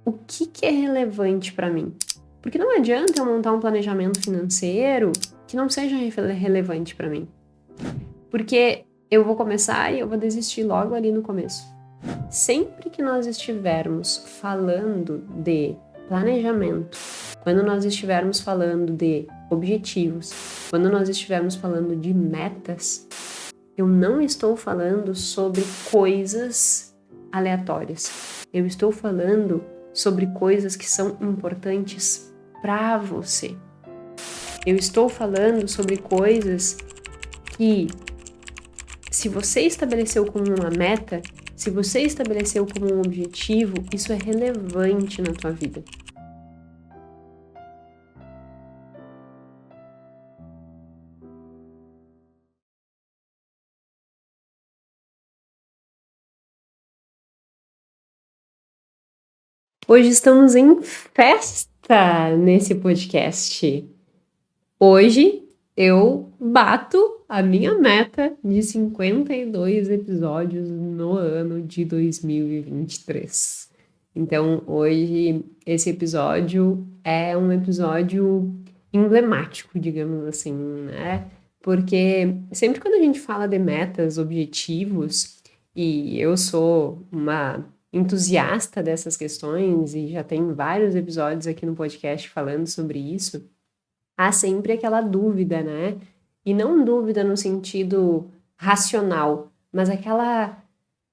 o que é relevante para mim. Porque não adianta eu montar um planejamento financeiro que não seja relevante para mim. Porque eu vou começar e eu vou desistir logo ali no começo. Sempre que nós estivermos falando de planejamento, quando nós estivermos falando de objetivos, quando nós estivermos falando de metas, eu não estou falando sobre coisas aleatórias. Eu estou falando sobre coisas que são importantes para você. Eu estou falando sobre coisas que, se você estabeleceu como uma meta, se você estabeleceu como um objetivo, isso é relevante na tua vida. Hoje estamos em festa nesse podcast. Hoje eu bato a minha meta de 52 episódios no ano de 2023. Então, hoje, esse episódio é um episódio emblemático, digamos assim, né? Porque sempre quando a gente fala de metas, objetivos, e eu sou uma entusiasta dessas questões e já tem vários episódios aqui no podcast falando sobre isso, há sempre aquela dúvida, né? E não dúvida no sentido racional, mas aquela,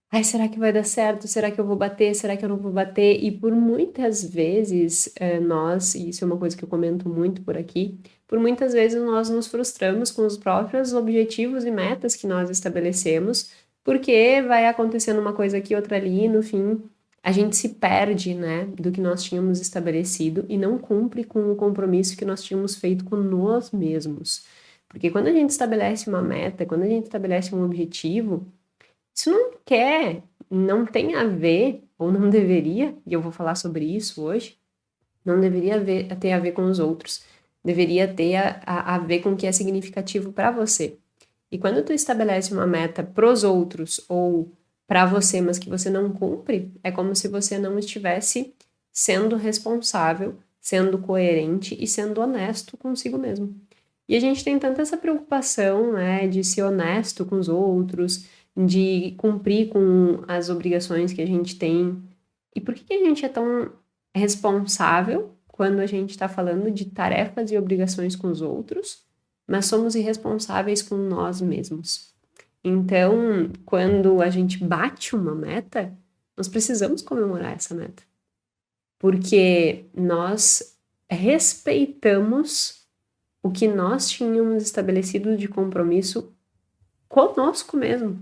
ai, será que vai dar certo? Será que eu vou bater? Será que eu não vou bater? E por muitas vezes nós, e isso é uma coisa que eu comento muito por aqui, por muitas vezes nós nos frustramos com os próprios objetivos e metas que nós estabelecemos, porque vai acontecendo uma coisa aqui, outra ali, e no fim a gente se perde, né, do que nós tínhamos estabelecido e não cumpre com o compromisso que nós tínhamos feito com nós mesmos. Porque quando a gente estabelece uma meta, quando a gente estabelece um objetivo, isso não tem a ver, ou não deveria, e eu vou falar sobre isso hoje, não deveria ter a ver com os outros, deveria ter a ver com o que é significativo para você. E quando tu estabelece uma meta pros outros ou para você, mas que você não cumpre, é como se você não estivesse sendo responsável, sendo coerente e sendo honesto consigo mesmo. E a gente tem tanta essa preocupação, né, de ser honesto com os outros, de cumprir com as obrigações que a gente tem. E por que a gente é tão responsável quando a gente está falando de tarefas e obrigações com os outros, mas somos irresponsáveis com nós mesmos? Então, quando a gente bate uma meta, nós precisamos comemorar essa meta, porque nós respeitamos o que nós tínhamos estabelecido de compromisso conosco mesmo.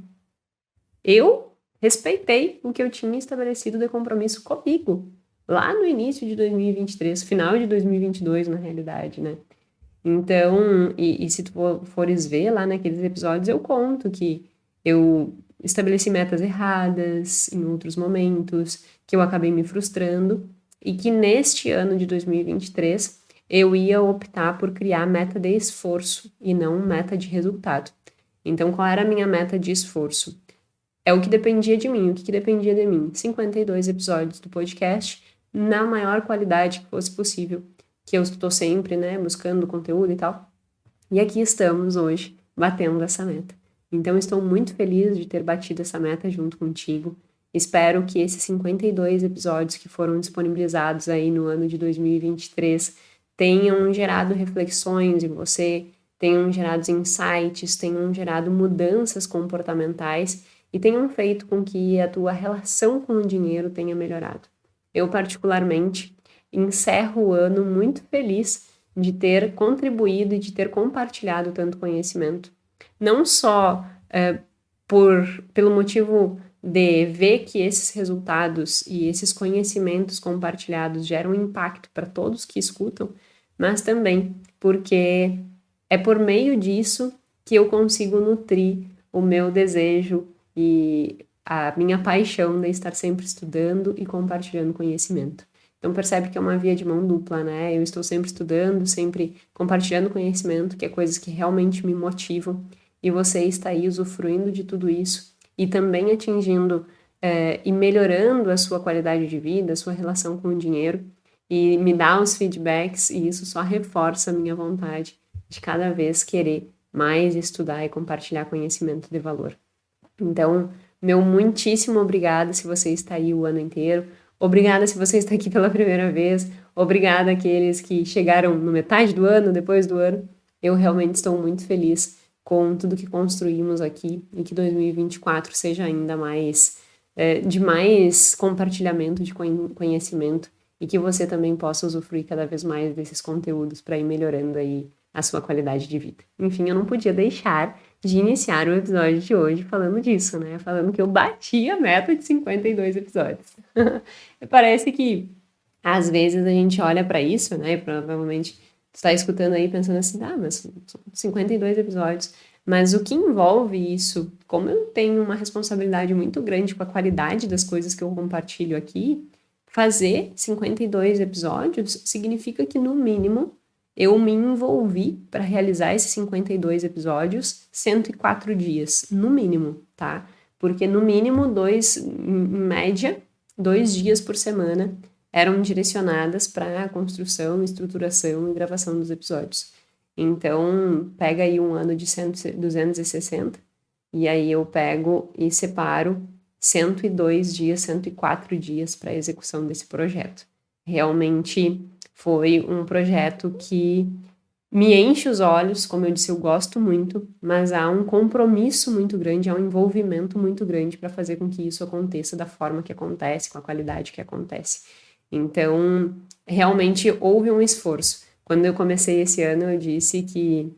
Eu respeitei o que eu tinha estabelecido de compromisso comigo, lá no início de 2023, final de 2022, na realidade, né? Então, e se tu fores ver lá naqueles episódios, eu conto que eu estabeleci metas erradas em outros momentos, que eu acabei me frustrando, e que neste ano de 2023 eu ia optar por criar meta de esforço e não meta de resultado. Então, qual era a minha meta de esforço? É o que dependia de mim. O que dependia de mim? 52 episódios do podcast, na maior qualidade que fosse possível, que eu estou sempre, né, buscando conteúdo e tal. E aqui estamos hoje, batendo essa meta. Então, estou muito feliz de ter batido essa meta junto contigo. Espero que esses 52 episódios que foram disponibilizados aí no ano de 2023 tenham gerado reflexões em você, tenham gerado insights, tenham gerado mudanças comportamentais e tenham feito com que a tua relação com o dinheiro tenha melhorado. Eu, particularmente, encerro o ano muito feliz de ter contribuído e de ter compartilhado tanto conhecimento. Não só pelo motivo de ver que esses resultados e esses conhecimentos compartilhados geram impacto para todos que escutam, mas também porque é por meio disso que eu consigo nutrir o meu desejo e a minha paixão de estar sempre estudando e compartilhando conhecimento. Então percebe que é uma via de mão dupla, né? Eu estou sempre estudando, sempre compartilhando conhecimento, que é coisas que realmente me motivam, e você está aí usufruindo de tudo isso e também atingindo e melhorando a sua qualidade de vida, a sua relação com o dinheiro, e me dá os feedbacks, e isso só reforça a minha vontade de cada vez querer mais estudar e compartilhar conhecimento de valor. Então, meu muitíssimo obrigada se você está aí o ano inteiro, obrigada se você está aqui pela primeira vez, obrigada àqueles que chegaram no metade do ano, depois do ano. Eu realmente estou muito feliz com tudo que construímos aqui e que 2024 seja ainda mais, de mais compartilhamento de conhecimento e que você também possa usufruir cada vez mais desses conteúdos para ir melhorando aí a sua qualidade de vida. Enfim, eu não podia deixar de iniciar o episódio de hoje falando disso, né? Falando que eu bati a meta de 52 episódios. Parece que, às vezes, a gente olha para isso, né? Provavelmente tu está escutando aí pensando assim, mas são 52 episódios. Mas o que envolve isso, como eu tenho uma responsabilidade muito grande com a qualidade das coisas que eu compartilho aqui, fazer 52 episódios significa que, no mínimo, eu me envolvi para realizar esses 52 episódios 104 dias, no mínimo, tá? Porque no mínimo em média, 2 dias por semana eram direcionadas para a construção, estruturação e gravação dos episódios. Então, pega aí um ano de 260, e aí eu pego e separo 102 dias, 104 dias para a execução desse projeto. Realmente foi um projeto que me enche os olhos, como eu disse, eu gosto muito, mas há um compromisso muito grande, há um envolvimento muito grande para fazer com que isso aconteça da forma que acontece, com a qualidade que acontece. Então, realmente houve um esforço. Quando eu comecei esse ano, eu disse que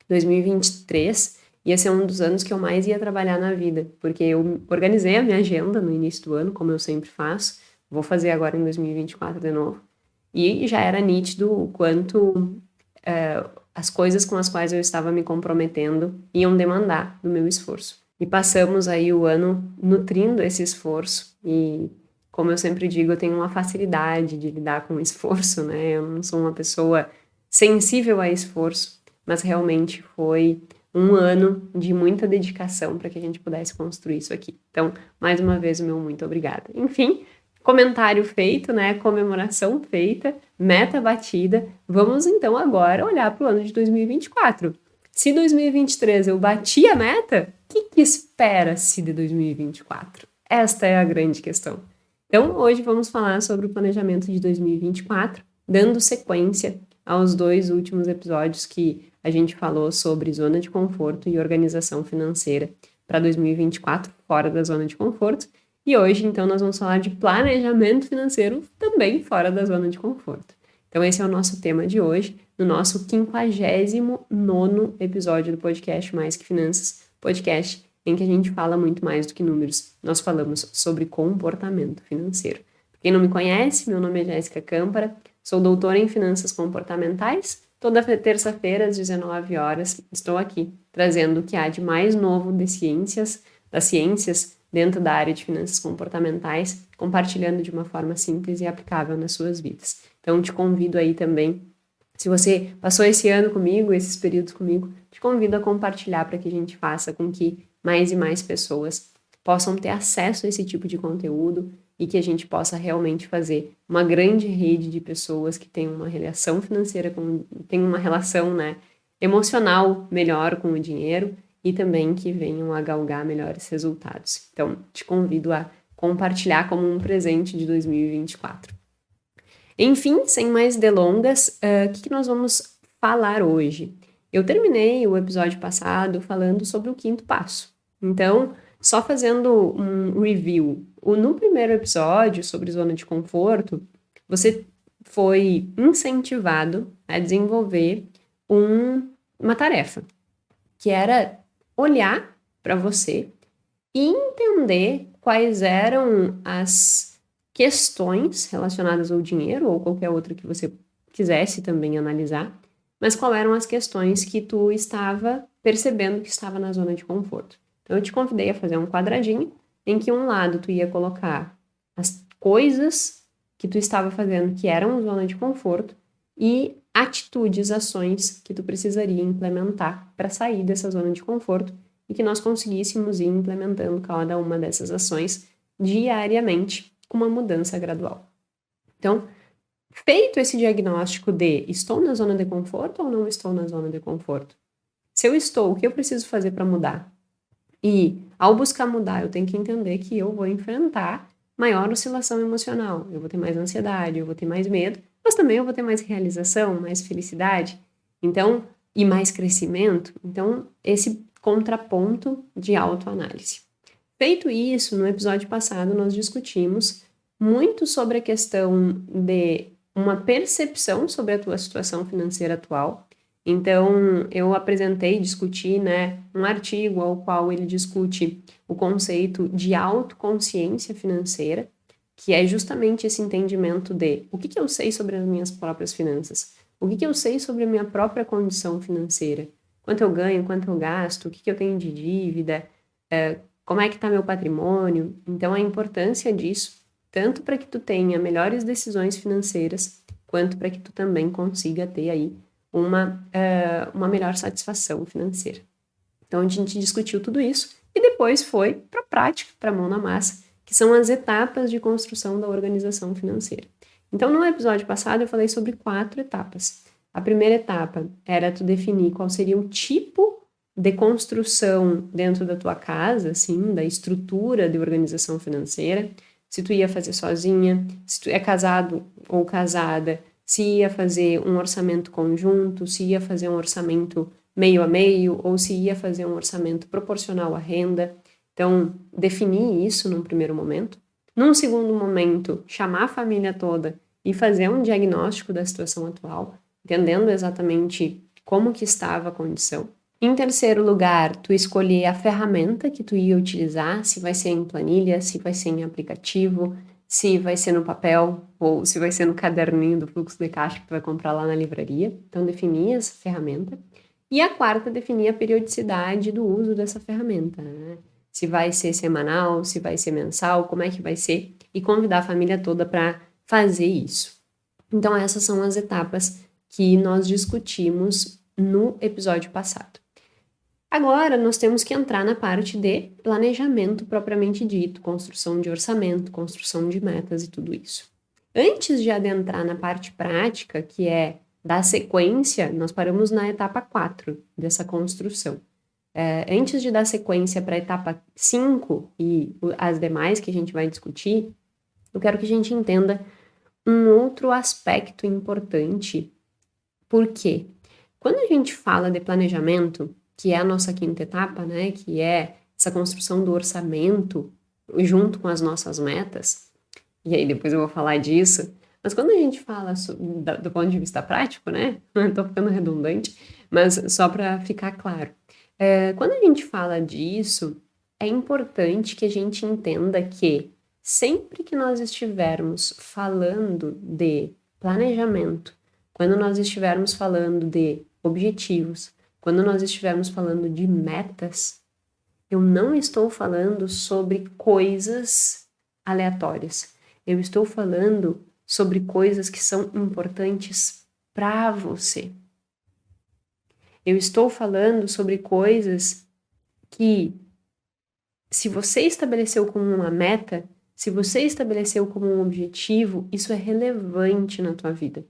2023 ia ser um dos anos que eu mais ia trabalhar na vida, porque eu organizei a minha agenda no início do ano, como eu sempre faço, vou fazer agora em 2024 de novo, e já era nítido o quanto as coisas com as quais eu estava me comprometendo iam demandar do meu esforço. E passamos aí o ano nutrindo esse esforço e, como eu sempre digo, eu tenho uma facilidade de lidar com o esforço, né? Eu não sou uma pessoa sensível a esforço, mas realmente foi um ano de muita dedicação para que a gente pudesse construir isso aqui. Então, mais uma vez, o meu muito obrigada. Enfim, comentário feito, né? Comemoração feita, meta batida. Vamos então agora olhar para o ano de 2024. Se 2023 eu bati a meta, o que espera-se de 2024? Esta é a grande questão. Então, hoje vamos falar sobre o planejamento de 2024, dando sequência aos 2 últimos episódios que a gente falou sobre zona de conforto e organização financeira para 2024, fora da zona de conforto. E hoje, então, nós vamos falar de planejamento financeiro também fora da zona de conforto. Então, esse é o nosso tema de hoje, no nosso 59º episódio do podcast Mais que Finanças, podcast em que a gente fala muito mais do que números. Nós falamos sobre comportamento financeiro. Para quem não me conhece, meu nome é Jéssica Câmpara, sou doutora em Finanças Comportamentais. Toda terça-feira, às 19 horas, estou aqui trazendo o que há de mais novo das ciências dentro da área de finanças comportamentais, compartilhando de uma forma simples e aplicável nas suas vidas. Então, te convido aí também, se você passou esse ano comigo, esses períodos comigo, te convido a compartilhar para que a gente faça com que mais e mais pessoas possam ter acesso a esse tipo de conteúdo e que a gente possa realmente fazer uma grande rede de pessoas que têm uma relação financeira, têm uma relação, né, emocional melhor com o dinheiro e também que venham a galgar melhores resultados. Então, te convido a compartilhar como um presente de 2024. Enfim, sem mais delongas, o que nós vamos falar hoje? Eu terminei o episódio passado falando sobre o 5º passo. Então, só fazendo um review. No primeiro episódio sobre zona de conforto, você foi incentivado a desenvolver uma tarefa, que era olhar para você e entender quais eram as questões relacionadas ao dinheiro ou qualquer outra que você quisesse também analisar, mas quais eram as questões que tu estava percebendo que estava na zona de conforto. Então, eu te convidei a fazer um quadradinho em que um lado tu ia colocar as coisas que tu estava fazendo que eram zona de conforto e atitudes, ações que tu precisaria implementar para sair dessa zona de conforto e que nós conseguíssemos ir implementando cada uma dessas ações diariamente com uma mudança gradual. Então, feito esse diagnóstico de estou na zona de conforto ou não estou na zona de conforto? Se eu estou, o que eu preciso fazer para mudar? E ao buscar mudar, eu tenho que entender que eu vou enfrentar maior oscilação emocional. Eu vou ter mais ansiedade, eu vou ter mais medo, mas também eu vou ter mais realização, mais felicidade. Então, e mais crescimento. Então, esse contraponto de autoanálise. Feito isso, no episódio passado nós discutimos muito sobre a questão de uma percepção sobre a tua situação financeira atual. Então, eu apresentei, discuti, né, um artigo ao qual ele discute o conceito de autoconsciência financeira, que é justamente esse entendimento de o que eu sei sobre as minhas próprias finanças, o que eu sei sobre a minha própria condição financeira, quanto eu ganho, quanto eu gasto, o que eu tenho de dívida, como é que está meu patrimônio. Então, a importância disso, tanto para que tu tenha melhores decisões financeiras, quanto para que tu também consiga ter aí uma melhor satisfação financeira. Então, a gente discutiu tudo isso e depois foi para a prática, para a mão na massa, que são as etapas de construção da organização financeira. Então, no episódio passado, eu falei sobre 4 etapas. A primeira etapa era tu definir qual seria o tipo de construção dentro da tua casa, assim, da estrutura de organização financeira, se tu ia fazer sozinha, se tu é casado ou casada, se ia fazer um orçamento conjunto, se ia fazer um orçamento meio a meio, ou se ia fazer um orçamento proporcional à renda. Então, definir isso num primeiro momento. Num segundo momento, chamar a família toda e fazer um diagnóstico da situação atual, entendendo exatamente como que estava a condição. Em terceiro lugar, tu escolher a ferramenta que tu ia utilizar, se vai ser em planilha, se vai ser em aplicativo, se vai ser no papel ou se vai ser no caderninho do fluxo de caixa que tu vai comprar lá na livraria. Então, definir essa ferramenta. E a quarta, definir a periodicidade do uso dessa ferramenta, né? Se vai ser semanal, se vai ser mensal, como é que vai ser, e convidar a família toda para fazer isso. Então, essas são as etapas que nós discutimos no episódio passado. Agora, nós temos que entrar na parte de planejamento propriamente dito, construção de orçamento, construção de metas e tudo isso. Antes de adentrar na parte prática, que é dar sequência, nós paramos na etapa 4 dessa construção. Antes de dar sequência para a etapa 5 e as demais que a gente vai discutir, eu quero que a gente entenda um outro aspecto importante. Por quê? Quando a gente fala de planejamento, que é a nossa quinta etapa, né, que é essa construção do orçamento junto com as nossas metas, e aí depois eu vou falar disso, mas quando a gente fala do ponto de vista prático, né, tô ficando redundante, mas só para ficar claro, quando a gente fala disso, é importante que a gente entenda que sempre que nós estivermos falando de planejamento, quando nós estivermos falando de objetivos, quando nós estivermos falando de metas, eu não estou falando sobre coisas aleatórias. Eu estou falando sobre coisas que são importantes para você. Eu estou falando sobre coisas que, se você estabeleceu como uma meta, se você estabeleceu como um objetivo, isso é relevante na tua vida.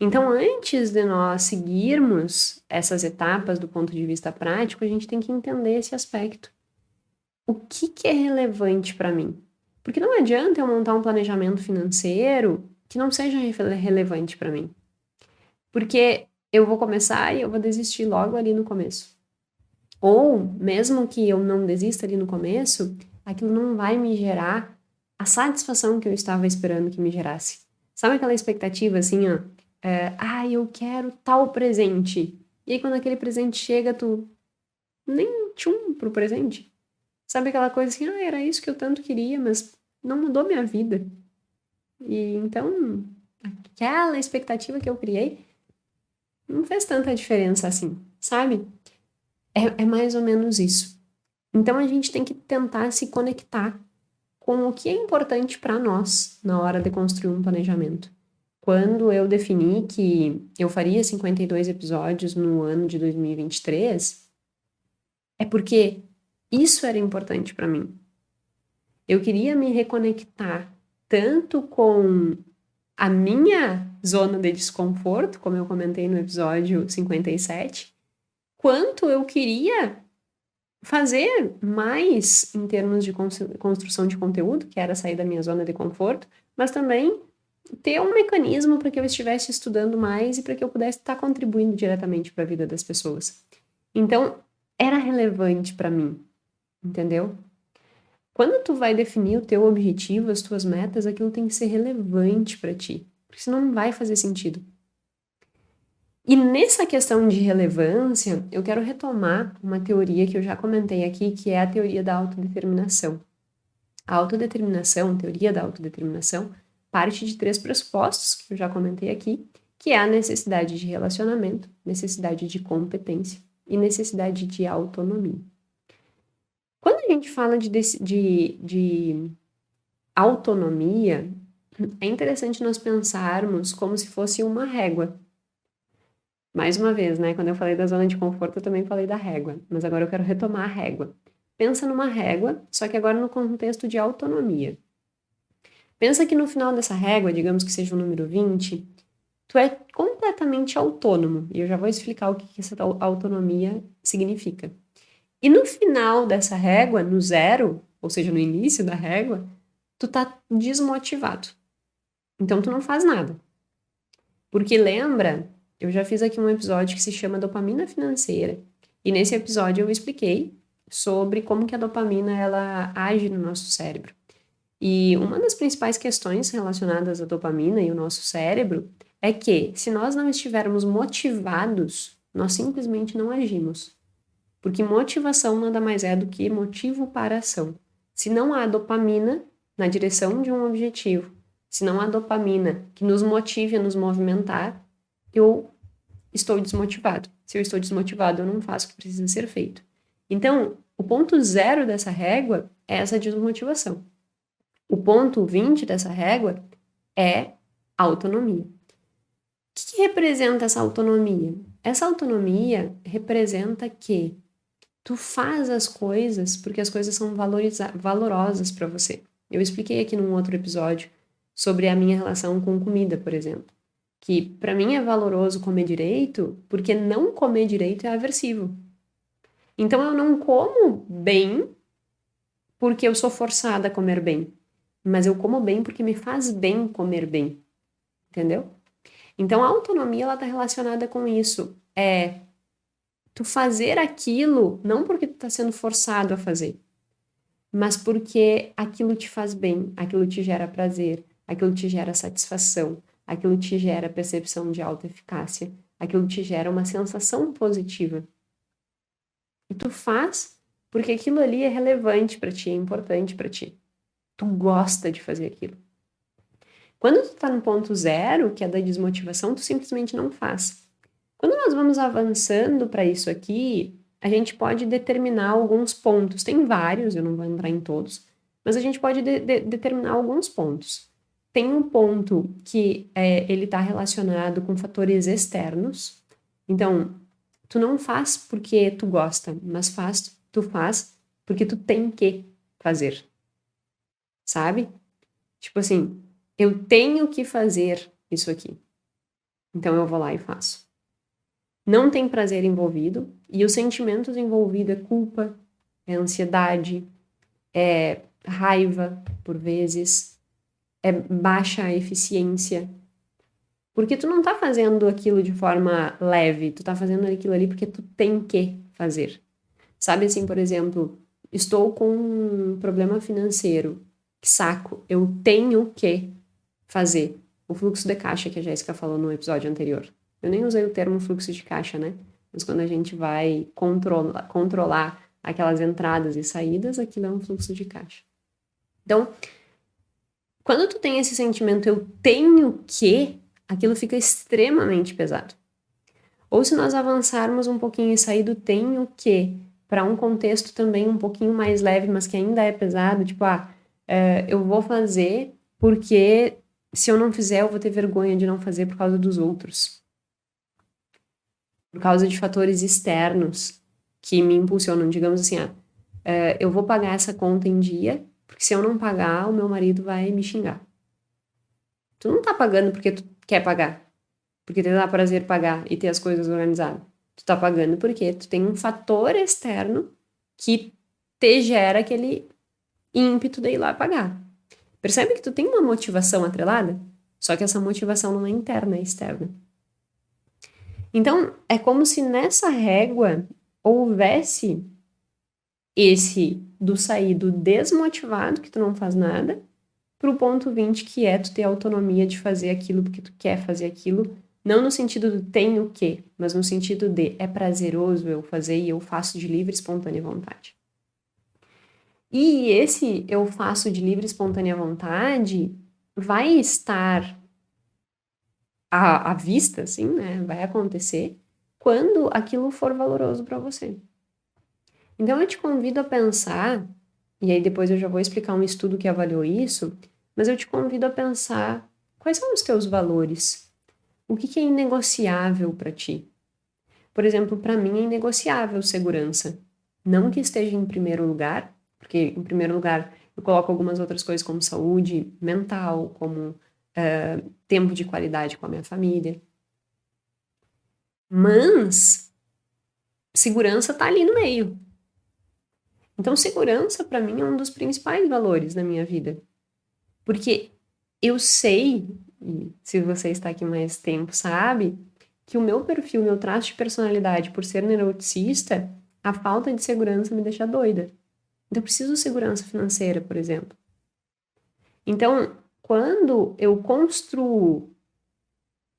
Então, antes de nós seguirmos essas etapas do ponto de vista prático, a gente tem que entender esse aspecto. O que é relevante para mim? Porque não adianta eu montar um planejamento financeiro que não seja relevante para mim. Porque eu vou começar e eu vou desistir logo ali no começo. Ou, mesmo que eu não desista ali no começo, aquilo não vai me gerar a satisfação que eu estava esperando que me gerasse. Sabe aquela expectativa assim, ó? Eu quero tal presente. E aí quando aquele presente chega, tu nem tchum pro presente. Sabe aquela coisa assim, era isso que eu tanto queria, mas não mudou minha vida. E então, aquela expectativa que eu criei não fez tanta diferença assim, sabe? É mais ou menos isso. Então a gente tem que tentar se conectar com o que é importante para nós na hora de construir um planejamento. Quando eu defini que eu faria 52 episódios no ano de 2023, é porque isso era importante para mim. Eu queria me reconectar tanto com a minha zona de desconforto, como eu comentei no episódio 57, quanto eu queria fazer mais em termos de construção de conteúdo, que era sair da minha zona de conforto, mas também ter um mecanismo para que eu estivesse estudando mais e para que eu pudesse estar contribuindo diretamente para a vida das pessoas. Então, era relevante para mim, entendeu? Quando tu vai definir o teu objetivo, as tuas metas, aquilo tem que ser relevante para ti, porque senão não vai fazer sentido. E nessa questão de relevância, eu quero retomar uma teoria que eu já comentei aqui, que é a teoria da autodeterminação. A autodeterminação, teoria da autodeterminação, parte de 3 pressupostos, que eu já comentei aqui, que é a necessidade de relacionamento, necessidade de competência e necessidade de autonomia. Quando a gente fala de autonomia, é interessante nós pensarmos como se fosse uma régua. Mais uma vez, né? Quando eu falei da zona de conforto, eu também falei da régua, mas agora eu quero retomar a régua. Pensa numa régua, só que agora no contexto de autonomia. Pensa que no final dessa régua, digamos que seja o número 20, tu é completamente autônomo. E eu já vou explicar o que essa autonomia significa. E no final dessa régua, no zero, ou seja, no início da régua, tu tá desmotivado. Então tu não faz nada. Porque lembra, eu já fiz aqui um episódio que se chama Dopamina Financeira. E nesse episódio eu expliquei sobre como que a dopamina ela age no nosso cérebro. E uma das principais questões relacionadas à dopamina e o nosso cérebro é que, se nós não estivermos motivados, nós simplesmente não agimos. Porque motivação nada mais é do que motivo para ação. Se não há dopamina na direção de um objetivo, se não há dopamina que nos motive a nos movimentar, eu estou desmotivado. Se eu estou desmotivado, eu não faço o que precisa ser feito. Então, o ponto zero dessa régua é essa desmotivação. O ponto 20 dessa régua é a autonomia. O que representa essa autonomia? Essa autonomia representa que tu faz as coisas porque as coisas são valorosas para você. Eu expliquei aqui num outro episódio sobre a minha relação com comida, por exemplo. Que para mim é valoroso comer direito porque não comer direito é aversivo. Então eu não como bem porque eu sou forçada a comer bem. Mas eu como bem porque me faz bem comer bem, entendeu? Então a autonomia ela tá relacionada com isso, é tu fazer aquilo não porque tu tá sendo forçado a fazer, mas porque aquilo te faz bem, aquilo te gera prazer, aquilo te gera satisfação, aquilo te gera percepção de autoeficácia, aquilo te gera uma sensação positiva. E tu faz porque aquilo ali é relevante para ti, é importante para ti. Tu gosta de fazer aquilo. Quando tu tá no ponto zero, que é da desmotivação, tu simplesmente não faz. Quando nós vamos avançando para isso aqui, a gente pode determinar alguns pontos. Tem vários, eu não vou entrar em todos, mas a gente pode determinar alguns pontos. Tem um ponto que ele está relacionado com fatores externos. Então, tu não faz porque tu gosta, mas tu faz porque tu tem que fazer. Sabe? Tipo assim, eu tenho que fazer isso aqui. Então eu vou lá e faço. Não tem prazer envolvido, e os sentimentos envolvidos é culpa, é ansiedade, é raiva, por vezes, é baixa eficiência. Porque tu não tá fazendo aquilo de forma leve, tu tá fazendo aquilo ali porque tu tem que fazer. Sabe assim, por exemplo, estou com um problema financeiro, que saco, eu tenho que fazer. O fluxo de caixa que a Jéssica falou no episódio anterior. Eu nem usei o termo fluxo de caixa, né? Mas quando a gente vai controlar aquelas entradas e saídas, aquilo é um fluxo de caixa. Então, quando tu tem esse sentimento, eu tenho que, aquilo fica extremamente pesado. Ou se nós avançarmos um pouquinho e sair do tenho que para um contexto também um pouquinho mais leve, mas que ainda é pesado, tipo, eu vou fazer porque se eu não fizer, eu vou ter vergonha de não fazer por causa dos outros. Por causa de fatores externos que me impulsionam. Digamos assim, eu vou pagar essa conta em dia porque se eu não pagar, o meu marido vai me xingar. Tu não tá pagando porque tu quer pagar, porque te dá prazer pagar e ter as coisas organizadas. Tu tá pagando porque tu tem um fator externo que te gera aquele ímpeto de ir lá pagar. Percebe que tu tem uma motivação atrelada? Só que essa motivação não é interna, é externa. Então, é como se nessa régua houvesse esse do sair do desmotivado, que tu não faz nada, pro ponto 20, que é tu ter autonomia de fazer aquilo porque tu quer fazer aquilo, não no sentido do tenho que, mas no sentido de é prazeroso eu fazer e eu faço de livre e espontânea vontade. E esse eu faço de livre e espontânea vontade vai estar à vista, assim, né? Vai acontecer quando aquilo for valoroso para você. Então eu te convido a pensar, e aí depois eu já vou explicar um estudo que avaliou isso, mas eu te convido a pensar quais são os teus valores? O que é inegociável para ti? Por exemplo, para mim é inegociável segurança. Não que esteja em primeiro lugar, porque em primeiro lugar eu coloco algumas outras coisas como saúde mental, como tempo de qualidade com a minha família. Mas segurança tá ali no meio. Então, segurança para mim é um dos principais valores da minha vida. Porque eu sei, e se você está aqui mais tempo sabe, que o meu perfil, meu traço de personalidade, por ser neuroticista, a falta de segurança me deixa doida. Então, eu preciso de segurança financeira, por exemplo. Então, quando eu construo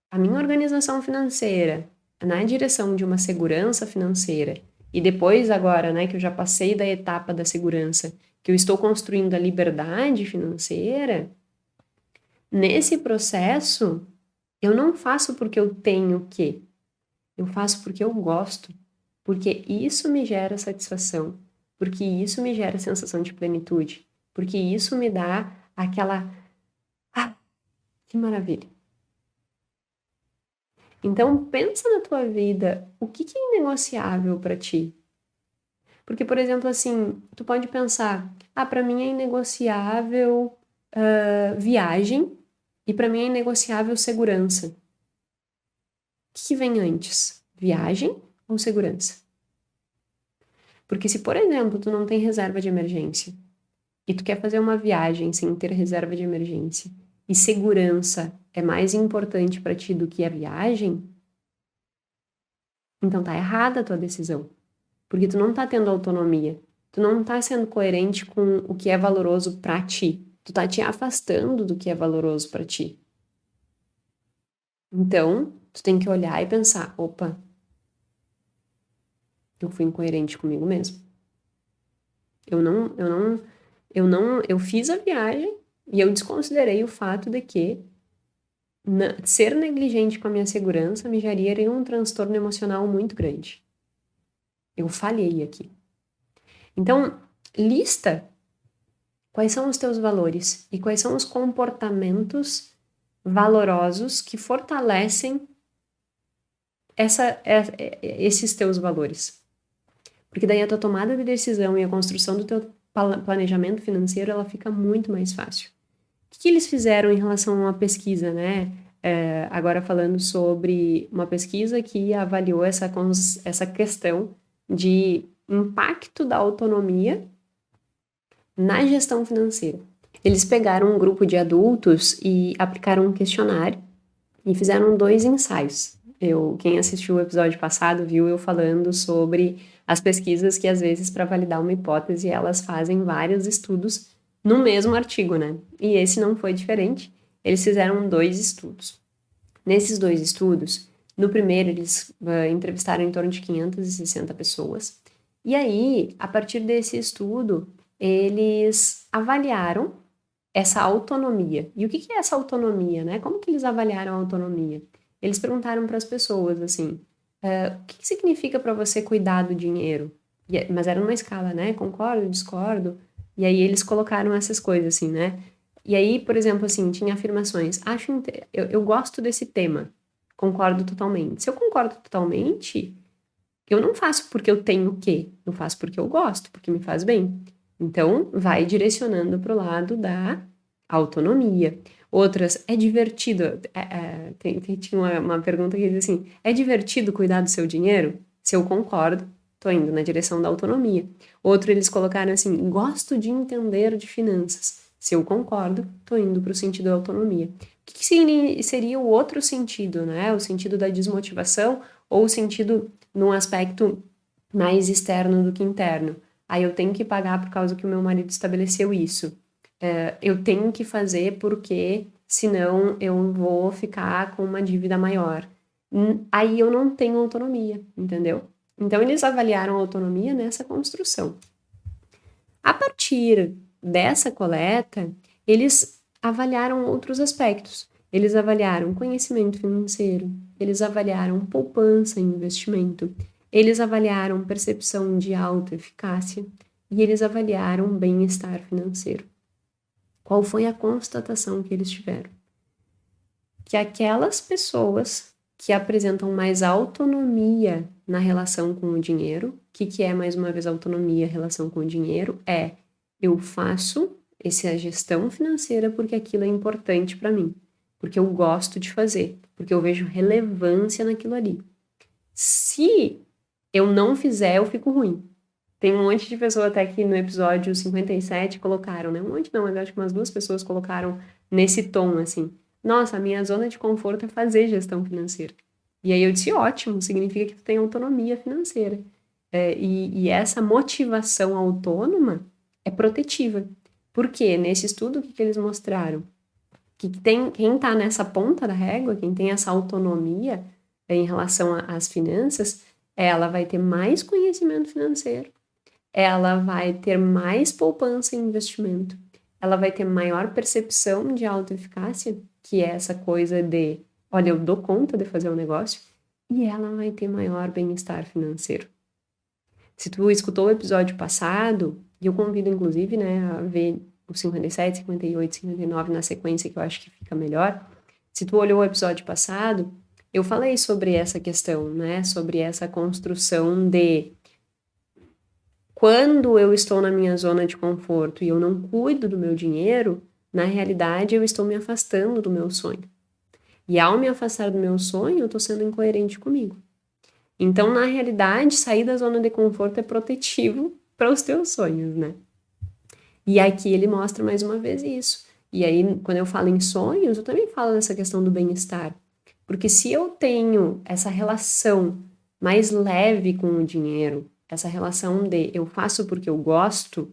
a minha organização financeira na direção de uma segurança financeira, e depois agora, né, que eu já passei da etapa da segurança, que eu estou construindo a liberdade financeira, nesse processo, eu não faço porque eu tenho que, eu faço porque eu gosto, porque isso me gera satisfação, porque isso me gera sensação de plenitude, porque isso me dá aquela, ah, que maravilha. Então, pensa na tua vida, o que é inegociável para ti? Porque, por exemplo, assim, tu pode pensar, para mim é inegociável viagem e para mim é inegociável segurança. O que vem antes? Viagem ou segurança? Porque se, por exemplo, tu não tem reserva de emergência e tu quer fazer uma viagem sem ter reserva de emergência e segurança é mais importante para ti do que a viagem, então tá errada a tua decisão. Porque tu não tá tendo autonomia. Tu não tá sendo coerente com o que é valoroso para ti. Tu tá te afastando do que é valoroso para ti. Então, tu tem que olhar e pensar, opa, eu fui incoerente comigo mesmo. Eu fiz a viagem e eu desconsiderei o fato de que ser negligente com a minha segurança me geraria um transtorno emocional muito grande. Eu falhei aqui. Então, lista quais são os teus valores e quais são os comportamentos valorosos que fortalecem esses teus valores. Porque daí a tua tomada de decisão e a construção do teu planejamento financeiro, ela fica muito mais fácil. O que eles fizeram em relação a uma pesquisa, né? Agora falando sobre uma pesquisa que avaliou essa questão de impacto da autonomia na gestão financeira. Eles pegaram um grupo de adultos e aplicaram um questionário e fizeram 2 ensaios. Quem assistiu o episódio passado viu eu falando sobre as pesquisas que, às vezes, para validar uma hipótese, elas fazem vários estudos no mesmo artigo, né? E esse não foi diferente. Eles fizeram 2 estudos. Nesses 2 estudos, no primeiro, eles entrevistaram em torno de 560 pessoas. E aí, a partir desse estudo, eles avaliaram essa autonomia. E o que é essa autonomia, né? Como que eles avaliaram a autonomia? Eles perguntaram para as pessoas, assim, o que significa para você cuidar do dinheiro? Mas era numa escala, né? Concordo, discordo. E aí eles colocaram essas coisas, assim, né? E aí, por exemplo, assim, tinha afirmações. Eu gosto desse tema. Concordo totalmente. Se eu concordo totalmente, eu não faço porque eu tenho que. Eu faço porque eu gosto, porque me faz bem. Então, vai direcionando para o lado da autonomia. Outras, é divertido. Tinha uma pergunta que diz assim: é divertido cuidar do seu dinheiro? Se eu concordo, estou indo na direção da autonomia. Outro, eles colocaram assim: gosto de entender de finanças. Se eu concordo, estou indo para o sentido da autonomia. O que seria o outro sentido, né? O sentido da desmotivação ou o sentido num aspecto mais externo do que interno? Aí eu tenho que pagar por causa que o meu marido estabeleceu isso. Eu tenho que fazer porque senão eu vou ficar com uma dívida maior. Aí eu não tenho autonomia, entendeu? Então eles avaliaram a autonomia nessa construção. A partir dessa coleta, eles avaliaram outros aspectos. Eles avaliaram conhecimento financeiro, eles avaliaram poupança e investimento, eles avaliaram percepção de autoeficácia e eles avaliaram bem-estar financeiro. Qual foi a constatação que eles tiveram? Que aquelas pessoas que apresentam mais autonomia na relação com o dinheiro, o que é, mais uma vez, autonomia, relação com o dinheiro? Eu faço essa gestão financeira porque aquilo é importante para mim, porque eu gosto de fazer, porque eu vejo relevância naquilo ali. Se eu não fizer, eu fico ruim. Tem um monte de pessoa até que no episódio 57 colocaram, né? Um monte não, mas acho que umas 2 pessoas colocaram nesse tom, assim. Nossa, a minha zona de conforto é fazer gestão financeira. E aí eu disse, ótimo, significa que tu tem autonomia financeira. E essa motivação autônoma é protetiva. Por quê? Nesse estudo, o que eles mostraram? Que quem está nessa ponta da régua, quem tem essa autonomia em relação às finanças, ela vai ter mais conhecimento financeiro, ela vai ter mais poupança e investimento, ela vai ter maior percepção de autoeficácia, que é essa coisa de, olha, eu dou conta de fazer um negócio, e ela vai ter maior bem-estar financeiro. Se tu escutou o episódio passado, e eu convido, inclusive, né, a ver o 57, 58, 59 na sequência, que eu acho que fica melhor. Se tu olhou o episódio passado, eu falei sobre essa questão, né, sobre essa construção de quando eu estou na minha zona de conforto e eu não cuido do meu dinheiro, na realidade eu estou me afastando do meu sonho. E ao me afastar do meu sonho, eu estou sendo incoerente comigo. Então, na realidade, sair da zona de conforto é protetivo para os teus sonhos, né? E aqui ele mostra mais uma vez isso. E aí, quando eu falo em sonhos, eu também falo dessa questão do bem-estar. Porque se eu tenho essa relação mais leve com o dinheiro, essa relação de eu faço porque eu gosto,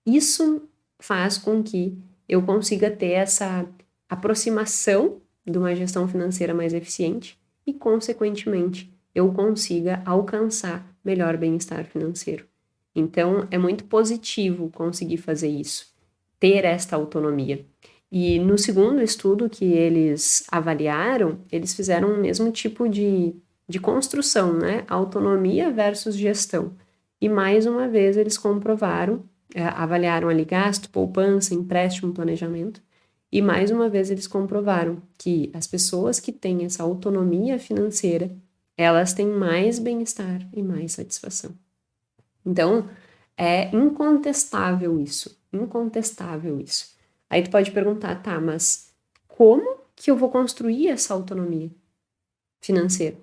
isso faz com que eu consiga ter essa aproximação de uma gestão financeira mais eficiente e, consequentemente, eu consiga alcançar melhor bem-estar financeiro. Então, é muito positivo conseguir fazer isso, ter esta autonomia. E no segundo estudo que eles avaliaram, eles fizeram o mesmo tipo de construção, né? Autonomia versus gestão. E mais uma vez eles comprovaram, avaliaram ali gasto, poupança, empréstimo, planejamento. E mais uma vez eles comprovaram que as pessoas que têm essa autonomia financeira, elas têm mais bem-estar e mais satisfação. Então, é incontestável isso, incontestável isso. Aí tu pode perguntar, tá, mas como que eu vou construir essa autonomia financeira?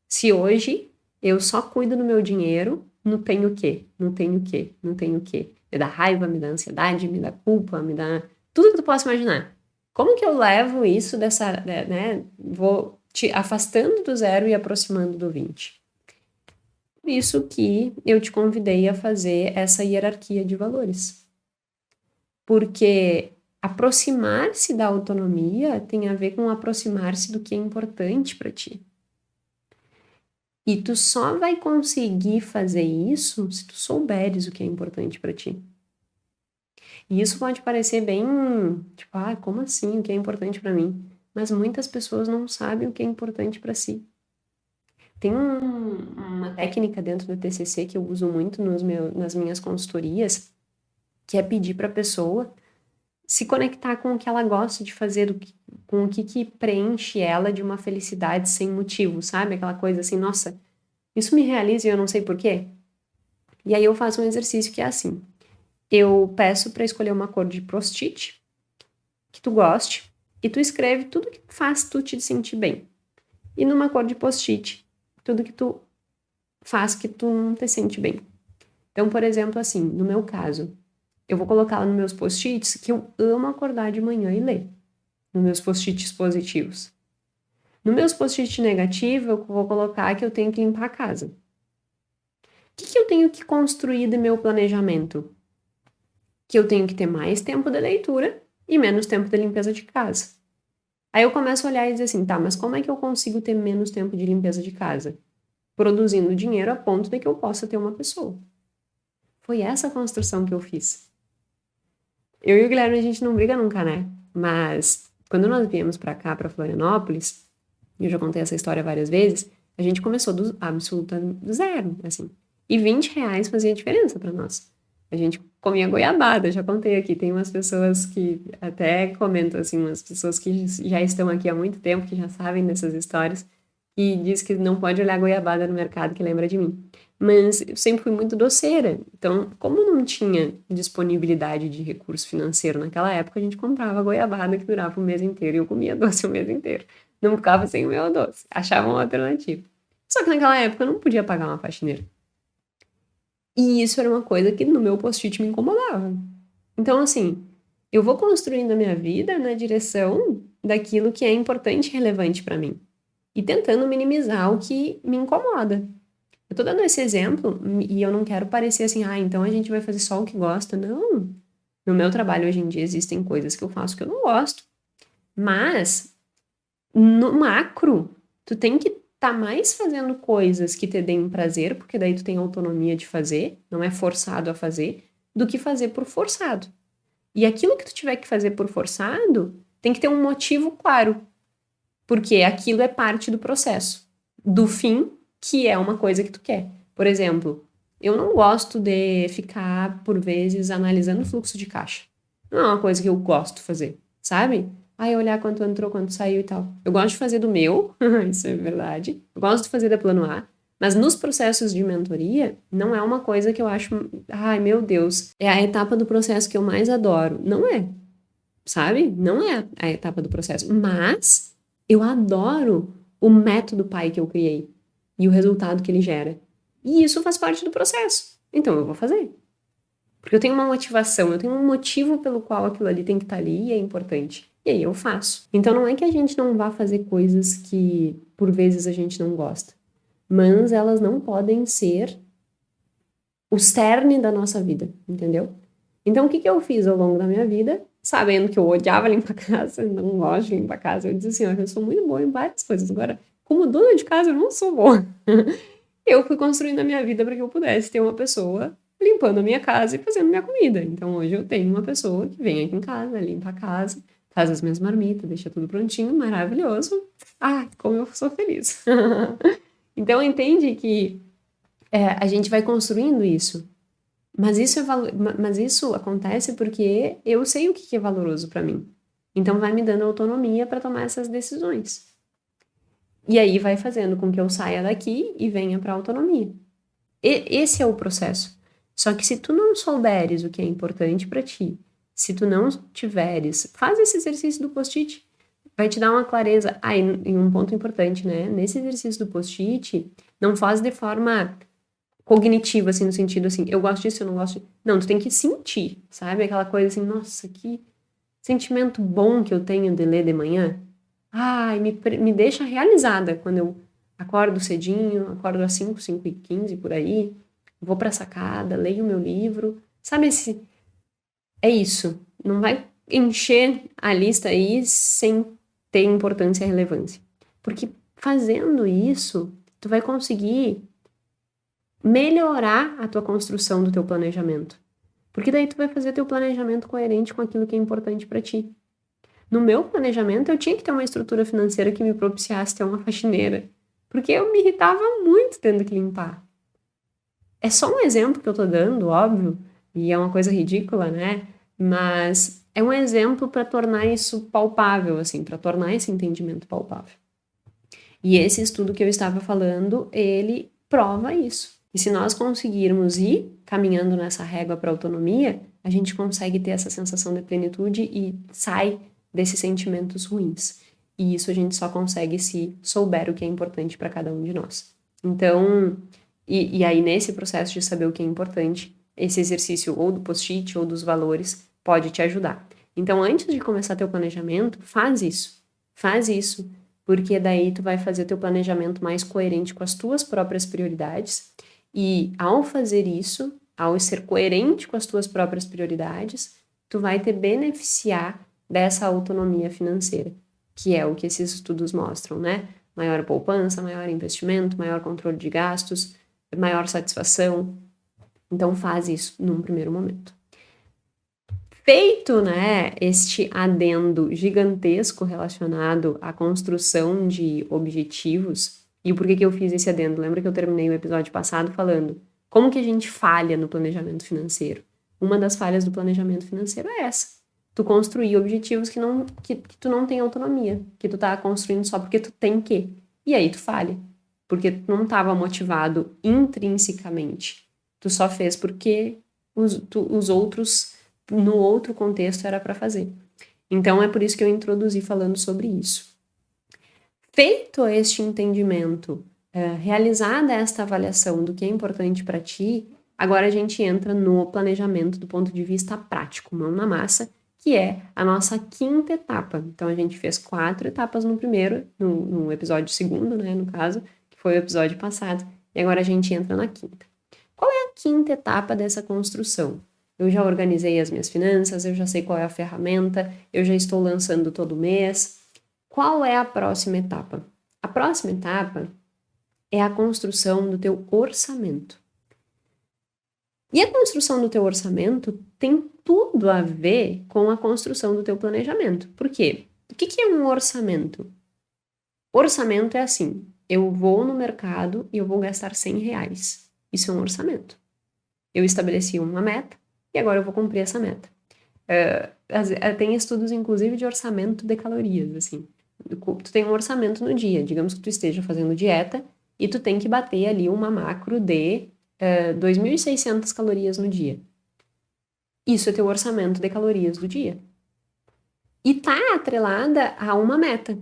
Se hoje eu só cuido do meu dinheiro, não tenho o quê? Não tenho o quê? Não tenho o quê? Me dá raiva, me dá ansiedade, me dá culpa, me dá tudo que tu possa imaginar. Como que eu levo isso dessa, né? Vou te afastando do 0 e aproximando do 20. Por isso que eu te convidei a fazer essa hierarquia de valores. Porque aproximar-se da autonomia tem a ver com aproximar-se do que é importante para ti. E tu só vai conseguir fazer isso se tu souberes o que é importante para ti. E isso pode parecer bem, tipo, como assim? O que é importante para mim? Mas muitas pessoas não sabem o que é importante para si. Tem uma técnica dentro do TCC que eu uso muito nas minhas consultorias, que é pedir para a pessoa se conectar com o que ela gosta de fazer, com o que preenche ela de uma felicidade sem motivo, sabe? Aquela coisa assim, nossa, isso me realiza e eu não sei por quê. E aí eu faço um exercício que é assim, eu peço para escolher uma cor de post-it que tu goste e tu escreve tudo que faz tu te sentir bem. E numa cor de post-it, tudo que tu faz que tu não te sente bem. Então, por exemplo, assim, no meu caso, eu vou colocar lá nos meus post-its que eu amo acordar de manhã e ler. Nos meus post-its positivos. Nos meus post-its negativos, eu vou colocar que eu tenho que limpar a casa. O que eu tenho que construir do meu planejamento? Que eu tenho que ter mais tempo de leitura e menos tempo de limpeza de casa. Aí eu começo a olhar e dizer assim, tá, mas como é que eu consigo ter menos tempo de limpeza de casa? Produzindo dinheiro a ponto de que eu possa ter uma pessoa. Foi essa construção que eu fiz. Eu e o Guilherme, a gente não briga nunca, né? Mas quando nós viemos pra cá, pra Florianópolis, eu já contei essa história várias vezes, a gente começou do absoluto do zero, assim. E R$ 20 fazia diferença pra nós. A gente comia goiabada, já contei aqui. Tem umas pessoas que até comentam, assim, umas pessoas que já estão aqui há muito tempo, que já sabem dessas histórias, e diz que não pode olhar goiabada no mercado que lembra de mim. Mas eu sempre fui muito doceira. Então, como não tinha disponibilidade de recurso financeiro naquela época, a gente comprava goiabada que durava o mês inteiro e eu comia doce o mês inteiro. Não ficava sem o meu doce. Achava uma alternativa. Só que naquela época eu não podia pagar uma faxineira. E isso era uma coisa que no meu post-it me incomodava. Então, assim, eu vou construindo a minha vida na direção daquilo que é importante e relevante para mim. E tentando minimizar o que me incomoda. Eu tô dando esse exemplo e eu não quero parecer assim, então a gente vai fazer só o que gosta. Não. No meu trabalho hoje em dia existem coisas que eu faço que eu não gosto. Mas, no macro, tu tem que estar mais fazendo coisas que te deem prazer, porque daí tu tem autonomia de fazer, não é forçado a fazer, do que fazer por forçado. E aquilo que tu tiver que fazer por forçado, tem que ter um motivo claro. Porque aquilo é parte do processo. Do fim, que é uma coisa que tu quer. Por exemplo, eu não gosto de ficar, por vezes, analisando o fluxo de caixa. Não é uma coisa que eu gosto de fazer, sabe? Olhar quanto entrou, quanto saiu e tal. Eu gosto de fazer do meu, isso é verdade. Eu gosto de fazer da Plano A. Mas nos processos de mentoria, não é uma coisa que eu acho, meu Deus, é a etapa do processo que eu mais adoro. Não é, sabe? Não é a etapa do processo. Mas eu adoro o método pai que eu criei e o resultado que ele gera. E isso faz parte do processo. Então eu vou fazer. Porque eu tenho uma motivação, eu tenho um motivo pelo qual aquilo ali tem que estar ali e é importante. E aí eu faço. Então não é que a gente não vá fazer coisas que por vezes a gente não gosta, mas elas não podem ser o cerne da nossa vida, entendeu? Então o que eu fiz ao longo da minha vida? Sabendo que eu odiava limpar a casa, não gosto de limpar a casa, eu disse assim, eu sou muito boa em várias coisas, agora, como dona de casa, eu não sou boa. Eu fui construindo a minha vida para que eu pudesse ter uma pessoa limpando a minha casa e fazendo minha comida. Então hoje eu tenho uma pessoa que vem aqui em casa, limpa a casa, faz as minhas marmitas, deixa tudo prontinho, maravilhoso. Como eu sou feliz. Então entende que a gente vai construindo isso. Mas isso acontece porque eu sei o que é valoroso para mim. Então vai me dando autonomia para tomar essas decisões. E aí vai fazendo com que eu saia daqui e venha para a autonomia. Esse é o processo. Só que se tu não souberes o que é importante para ti, se tu não tiveres, faz esse exercício do post-it. Vai te dar uma clareza. E um ponto importante, né? Nesse exercício do post-it, não faz de forma cognitiva, assim, no sentido assim, eu gosto disso, eu não gosto disso. Não, tu tem que sentir, sabe? Aquela coisa assim, nossa, que sentimento bom que eu tenho de ler de manhã. Me deixa realizada quando eu acordo cedinho, acordo às 5h15 por aí, vou pra sacada, leio meu livro. Sabe é isso. Não vai encher a lista aí sem ter importância e relevância. Porque fazendo isso, tu vai conseguir melhorar a tua construção do teu planejamento. Porque daí tu vai fazer teu planejamento coerente com aquilo que é importante para ti. No meu planejamento, eu tinha que ter uma estrutura financeira que me propiciasse ter uma faxineira. Porque eu me irritava muito tendo que limpar. É só um exemplo que eu tô dando, óbvio, e é uma coisa ridícula, né? Mas é um exemplo para tornar isso palpável, assim, para tornar esse entendimento palpável. E esse estudo que eu estava falando, ele prova isso. E se nós conseguirmos ir caminhando nessa régua para autonomia, a gente consegue ter essa sensação de plenitude e sai desses sentimentos ruins. E isso a gente só consegue se souber o que é importante para cada um de nós. Então, e aí nesse processo de saber o que é importante, esse exercício ou do post-it ou dos valores pode te ajudar. Então, antes de começar teu planejamento, faz isso, porque daí tu vai fazer teu planejamento mais coerente com as tuas próprias prioridades, e ao fazer isso, ao ser coerente com as tuas próprias prioridades, tu vai te beneficiar dessa autonomia financeira, que é o que esses estudos mostram, né? Maior poupança, maior investimento, maior controle de gastos, maior satisfação. Então faz isso num primeiro momento. Feito, né, este adendo gigantesco relacionado à construção de objetivos, e por que eu fiz esse adendo? Lembra que eu terminei o episódio passado falando como que a gente falha no planejamento financeiro? Uma das falhas do planejamento financeiro é essa. Tu construir objetivos que tu não tem autonomia, que tu tá construindo só porque tu tem que. E aí tu falha, porque tu não estava motivado intrinsecamente. Tu só fez porque os outros, no outro contexto, era para fazer. Então é por isso que eu introduzi falando sobre isso. Feito este entendimento, realizada esta avaliação do que é importante para ti, agora a gente entra no planejamento do ponto de vista prático, mão na massa, que é a nossa quinta etapa. Então a gente fez 4 etapas no primeiro, no episódio segundo, né, no caso, que foi o episódio passado, e agora a gente entra na quinta. Qual é a quinta etapa dessa construção? Eu já organizei as minhas finanças, eu já sei qual é a ferramenta, eu já estou lançando todo mês. Qual é a próxima etapa? A próxima etapa é a construção do teu orçamento. E a construção do teu orçamento tem tudo a ver com a construção do teu planejamento. Por quê? O que é um orçamento? Orçamento é assim, eu vou no mercado e eu vou gastar R$100. Isso é um orçamento. Eu estabeleci uma meta e agora eu vou cumprir essa meta. Tem estudos, inclusive, de orçamento de calorias, assim. Tu tem um orçamento no dia, digamos que tu esteja fazendo dieta e tu tem que bater ali uma macro de 2.600 calorias no dia. Isso é teu orçamento de calorias do dia. E tá atrelada a uma meta,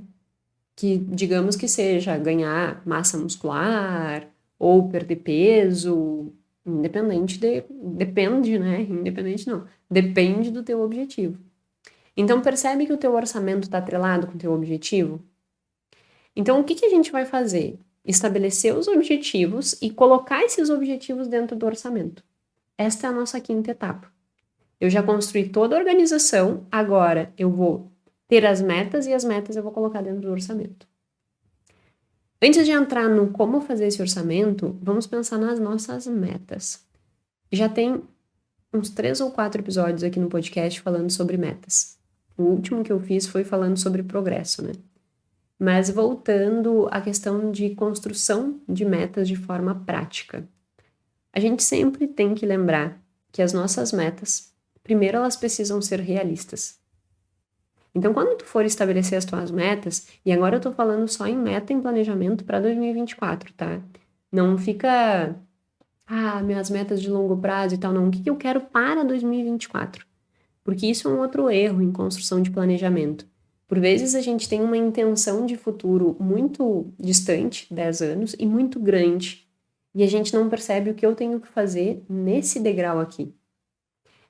que digamos que seja ganhar massa muscular ou perder peso, depende do teu objetivo. Então percebe que o teu orçamento está atrelado com o teu objetivo? Então o que a gente vai fazer? Estabelecer os objetivos e colocar esses objetivos dentro do orçamento. Esta é a nossa quinta etapa. Eu já construí toda a organização, agora eu vou ter as metas e as metas eu vou colocar dentro do orçamento. Antes de entrar no como fazer esse orçamento, vamos pensar nas nossas metas. Já tem uns 3 ou 4 episódios aqui no podcast falando sobre metas. O último que eu fiz foi falando sobre progresso, né? Mas voltando à questão de construção de metas de forma prática. A gente sempre tem que lembrar que as nossas metas, primeiro elas precisam ser realistas. Então, quando tu for estabelecer as tuas metas, e agora eu tô falando só em meta em planejamento para 2024, tá? Não fica, minhas metas de longo prazo e tal, não. O que eu quero para 2024? Porque isso é um outro erro em construção de planejamento. Por vezes a gente tem uma intenção de futuro muito distante, 10 anos, e muito grande. E a gente não percebe o que eu tenho que fazer nesse degrau aqui.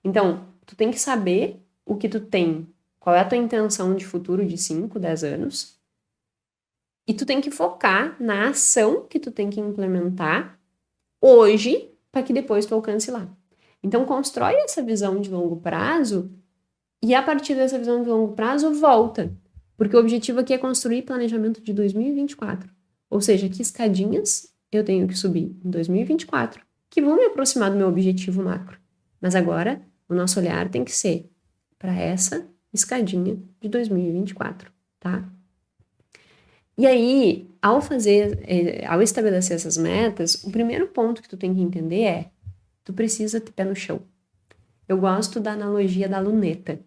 Então, tu tem que saber o que tu tem, qual é a tua intenção de futuro de 5, 10 anos, e tu tem que focar na ação que tu tem que implementar hoje para que depois tu alcance lá. Então, constrói essa visão de longo prazo e a partir dessa visão de longo prazo, volta. Porque o objetivo aqui é construir planejamento de 2024. Ou seja, que escadinhas eu tenho que subir em 2024 que vão me aproximar do meu objetivo macro. Mas agora, o nosso olhar tem que ser para essa escadinha de 2024, tá? E aí, ao estabelecer essas metas, o primeiro ponto que tu tem que entender é, tu precisa ter pé no chão. Eu gosto da analogia da luneta.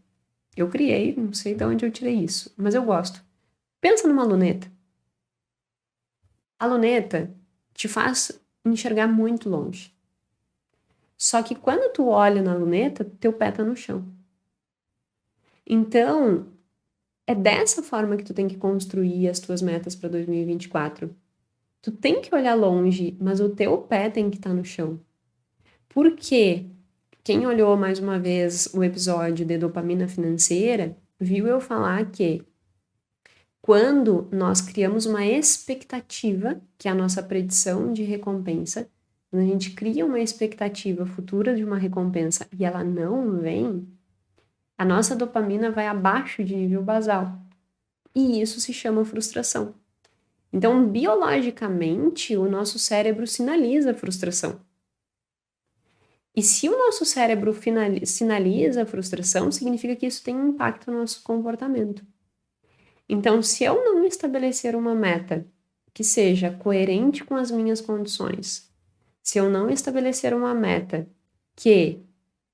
Eu criei, não sei de onde eu tirei isso, mas eu gosto. Pensa numa luneta. A luneta te faz enxergar muito longe. Só que quando tu olha na luneta, teu pé tá no chão. Então, é dessa forma que tu tem que construir as tuas metas para 2024. Tu tem que olhar longe, mas o teu pé tem que estar no chão. Por quê? Quem olhou mais uma vez o episódio de dopamina financeira, viu eu falar que quando nós criamos uma expectativa, que é a nossa predição de recompensa, quando a gente cria uma expectativa futura de uma recompensa e ela não vem, a nossa dopamina vai abaixo de nível basal. E isso se chama frustração. Então, biologicamente, o nosso cérebro sinaliza a frustração. E se o nosso cérebro sinaliza a frustração, significa que isso tem um impacto no nosso comportamento. Então, se eu não estabelecer uma meta que seja coerente com as minhas condições, se eu não estabelecer uma meta que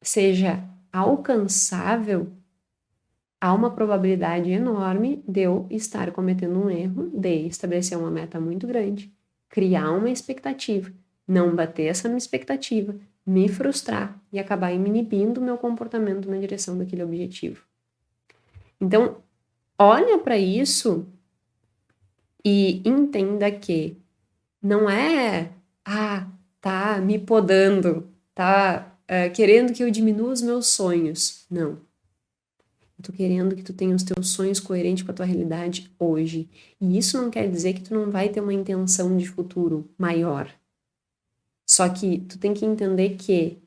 seja alcançável, há uma probabilidade enorme de eu estar cometendo um erro de estabelecer uma meta muito grande, criar uma expectativa, não bater essa minha expectativa, me frustrar e acabar inibindo o meu comportamento na direção daquele objetivo. Então, olha para isso e entenda que não é, tá me podando, tá querendo que eu diminua os meus sonhos. Não. Eu tô querendo que tu tenha os teus sonhos coerentes com a tua realidade hoje. E isso não quer dizer que tu não vai ter uma intenção de futuro maior. Só que tu tem que entender que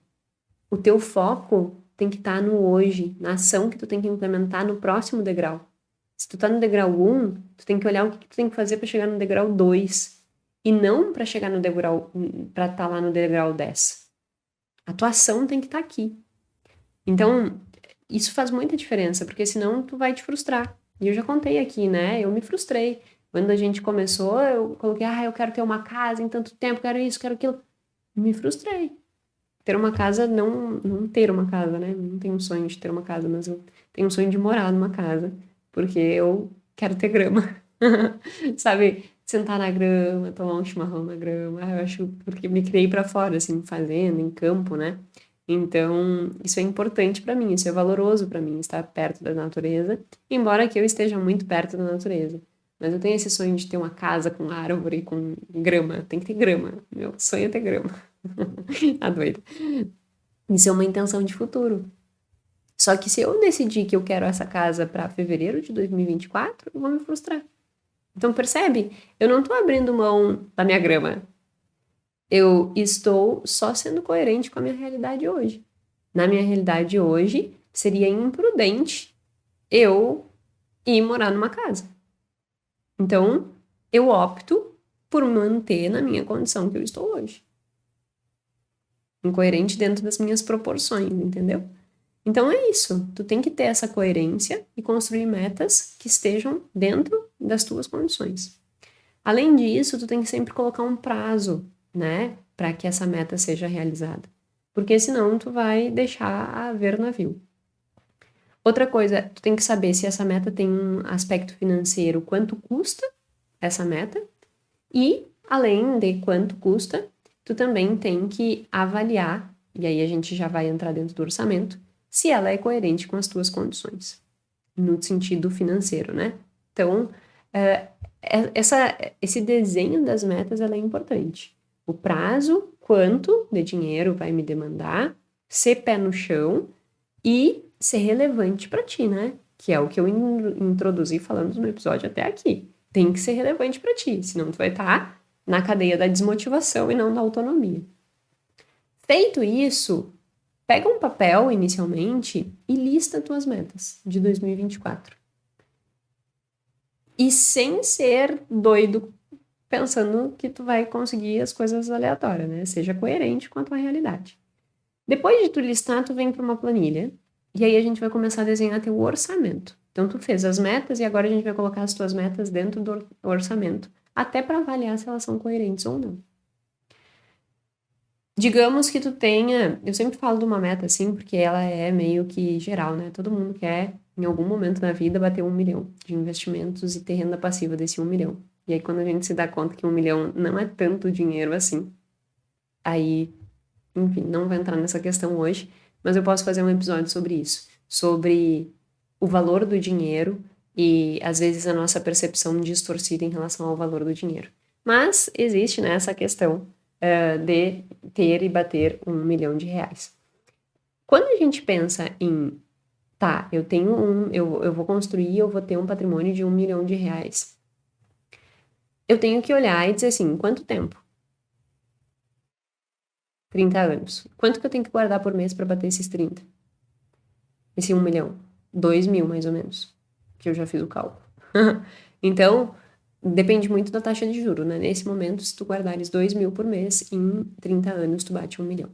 o teu foco tem que estar no hoje, na ação que tu tem que implementar no próximo degrau. Se tu tá no degrau 1, tu tem que olhar o que tu tem que fazer para chegar no degrau 2 e não para chegar no degrau para estar lá no degrau 10. A tua ação tem que estar aqui. Então, isso faz muita diferença, porque senão tu vai te frustrar. E eu já contei aqui, né? Eu me frustrei. Quando a gente começou, eu coloquei, eu quero ter uma casa em tanto tempo, quero isso, quero aquilo. Me frustrei. Ter uma casa, não ter uma casa, né? Não tenho um sonho de ter uma casa, mas eu tenho um sonho de morar numa casa, porque eu quero ter grama. Sabe? Sentar na grama, tomar um chimarrão na grama. Eu acho, porque me criei pra fora, assim, fazenda, em campo, né? Então, isso é importante pra mim, isso é valoroso pra mim, estar perto da natureza, embora que eu esteja muito perto da natureza. Mas eu tenho esse sonho de ter uma casa com árvore, com grama. Tem que ter grama. Meu sonho é ter grama. Tá doida. Isso é uma intenção de futuro. Só que se eu decidir que eu quero essa casa para fevereiro de 2024, eu vou me frustrar. Então, percebe? Eu não tô abrindo mão da minha grama. Eu estou só sendo coerente com a minha realidade hoje. Na minha realidade hoje, seria imprudente eu ir morar numa casa. Então, eu opto por manter na minha condição que eu estou hoje. Incoerente dentro das minhas proporções, entendeu? Então é isso. Tu tem que ter essa coerência e construir metas que estejam dentro das tuas condições. Além disso, tu tem que sempre colocar um prazo, né, para que essa meta seja realizada. Porque senão tu vai deixar a ver navio. Outra coisa, tu tem que saber se essa meta tem um aspecto financeiro, quanto custa essa meta, e além de quanto custa, tu também tem que avaliar, e aí a gente já vai entrar dentro do orçamento, se ela é coerente com as tuas condições, no sentido financeiro, né? Então, esse desenho das metas, ela é importante. O prazo, quanto de dinheiro vai me demandar, ser pé no chão e ser relevante para ti, né? Que é o que eu introduzi falando no episódio até aqui. Tem que ser relevante para ti, senão tu vai estar na cadeia da desmotivação e não da autonomia. Feito isso, pega um papel inicialmente e lista tuas metas de 2024. E sem ser doido pensando que tu vai conseguir as coisas aleatórias, né? Seja coerente com a tua realidade. Depois de tu listar, tu vem para uma planilha e aí a gente vai começar a desenhar teu orçamento. Então tu fez as metas e agora a gente vai colocar as tuas metas dentro do orçamento, até para avaliar se elas são coerentes ou não. Digamos que tu tenha, eu sempre falo de uma meta assim, porque ela é meio que geral, né? Todo mundo quer, em algum momento na vida, bater 1 milhão de investimentos e ter renda passiva desse 1 milhão. E aí, quando a gente se dá conta que 1 milhão não é tanto dinheiro assim, aí enfim, não vou entrar nessa questão hoje, mas eu posso fazer um episódio sobre isso, sobre o valor do dinheiro e, às vezes, a nossa percepção distorcida em relação ao valor do dinheiro. Mas existe, né, essa questão de ter e bater R$1 milhão. Quando a gente pensa em, tá, eu vou construir, eu vou ter um patrimônio de R$1 milhão, eu tenho que olhar e dizer assim, em quanto tempo? 30 anos. Quanto que eu tenho que guardar por mês para bater esses 30? Esse 1 milhão? 2 mil, mais ou menos. Que eu já fiz o cálculo. Então, depende muito da taxa de juros, né? Nesse momento, se tu guardares 2 mil por mês, em 30 anos tu bate 1 milhão.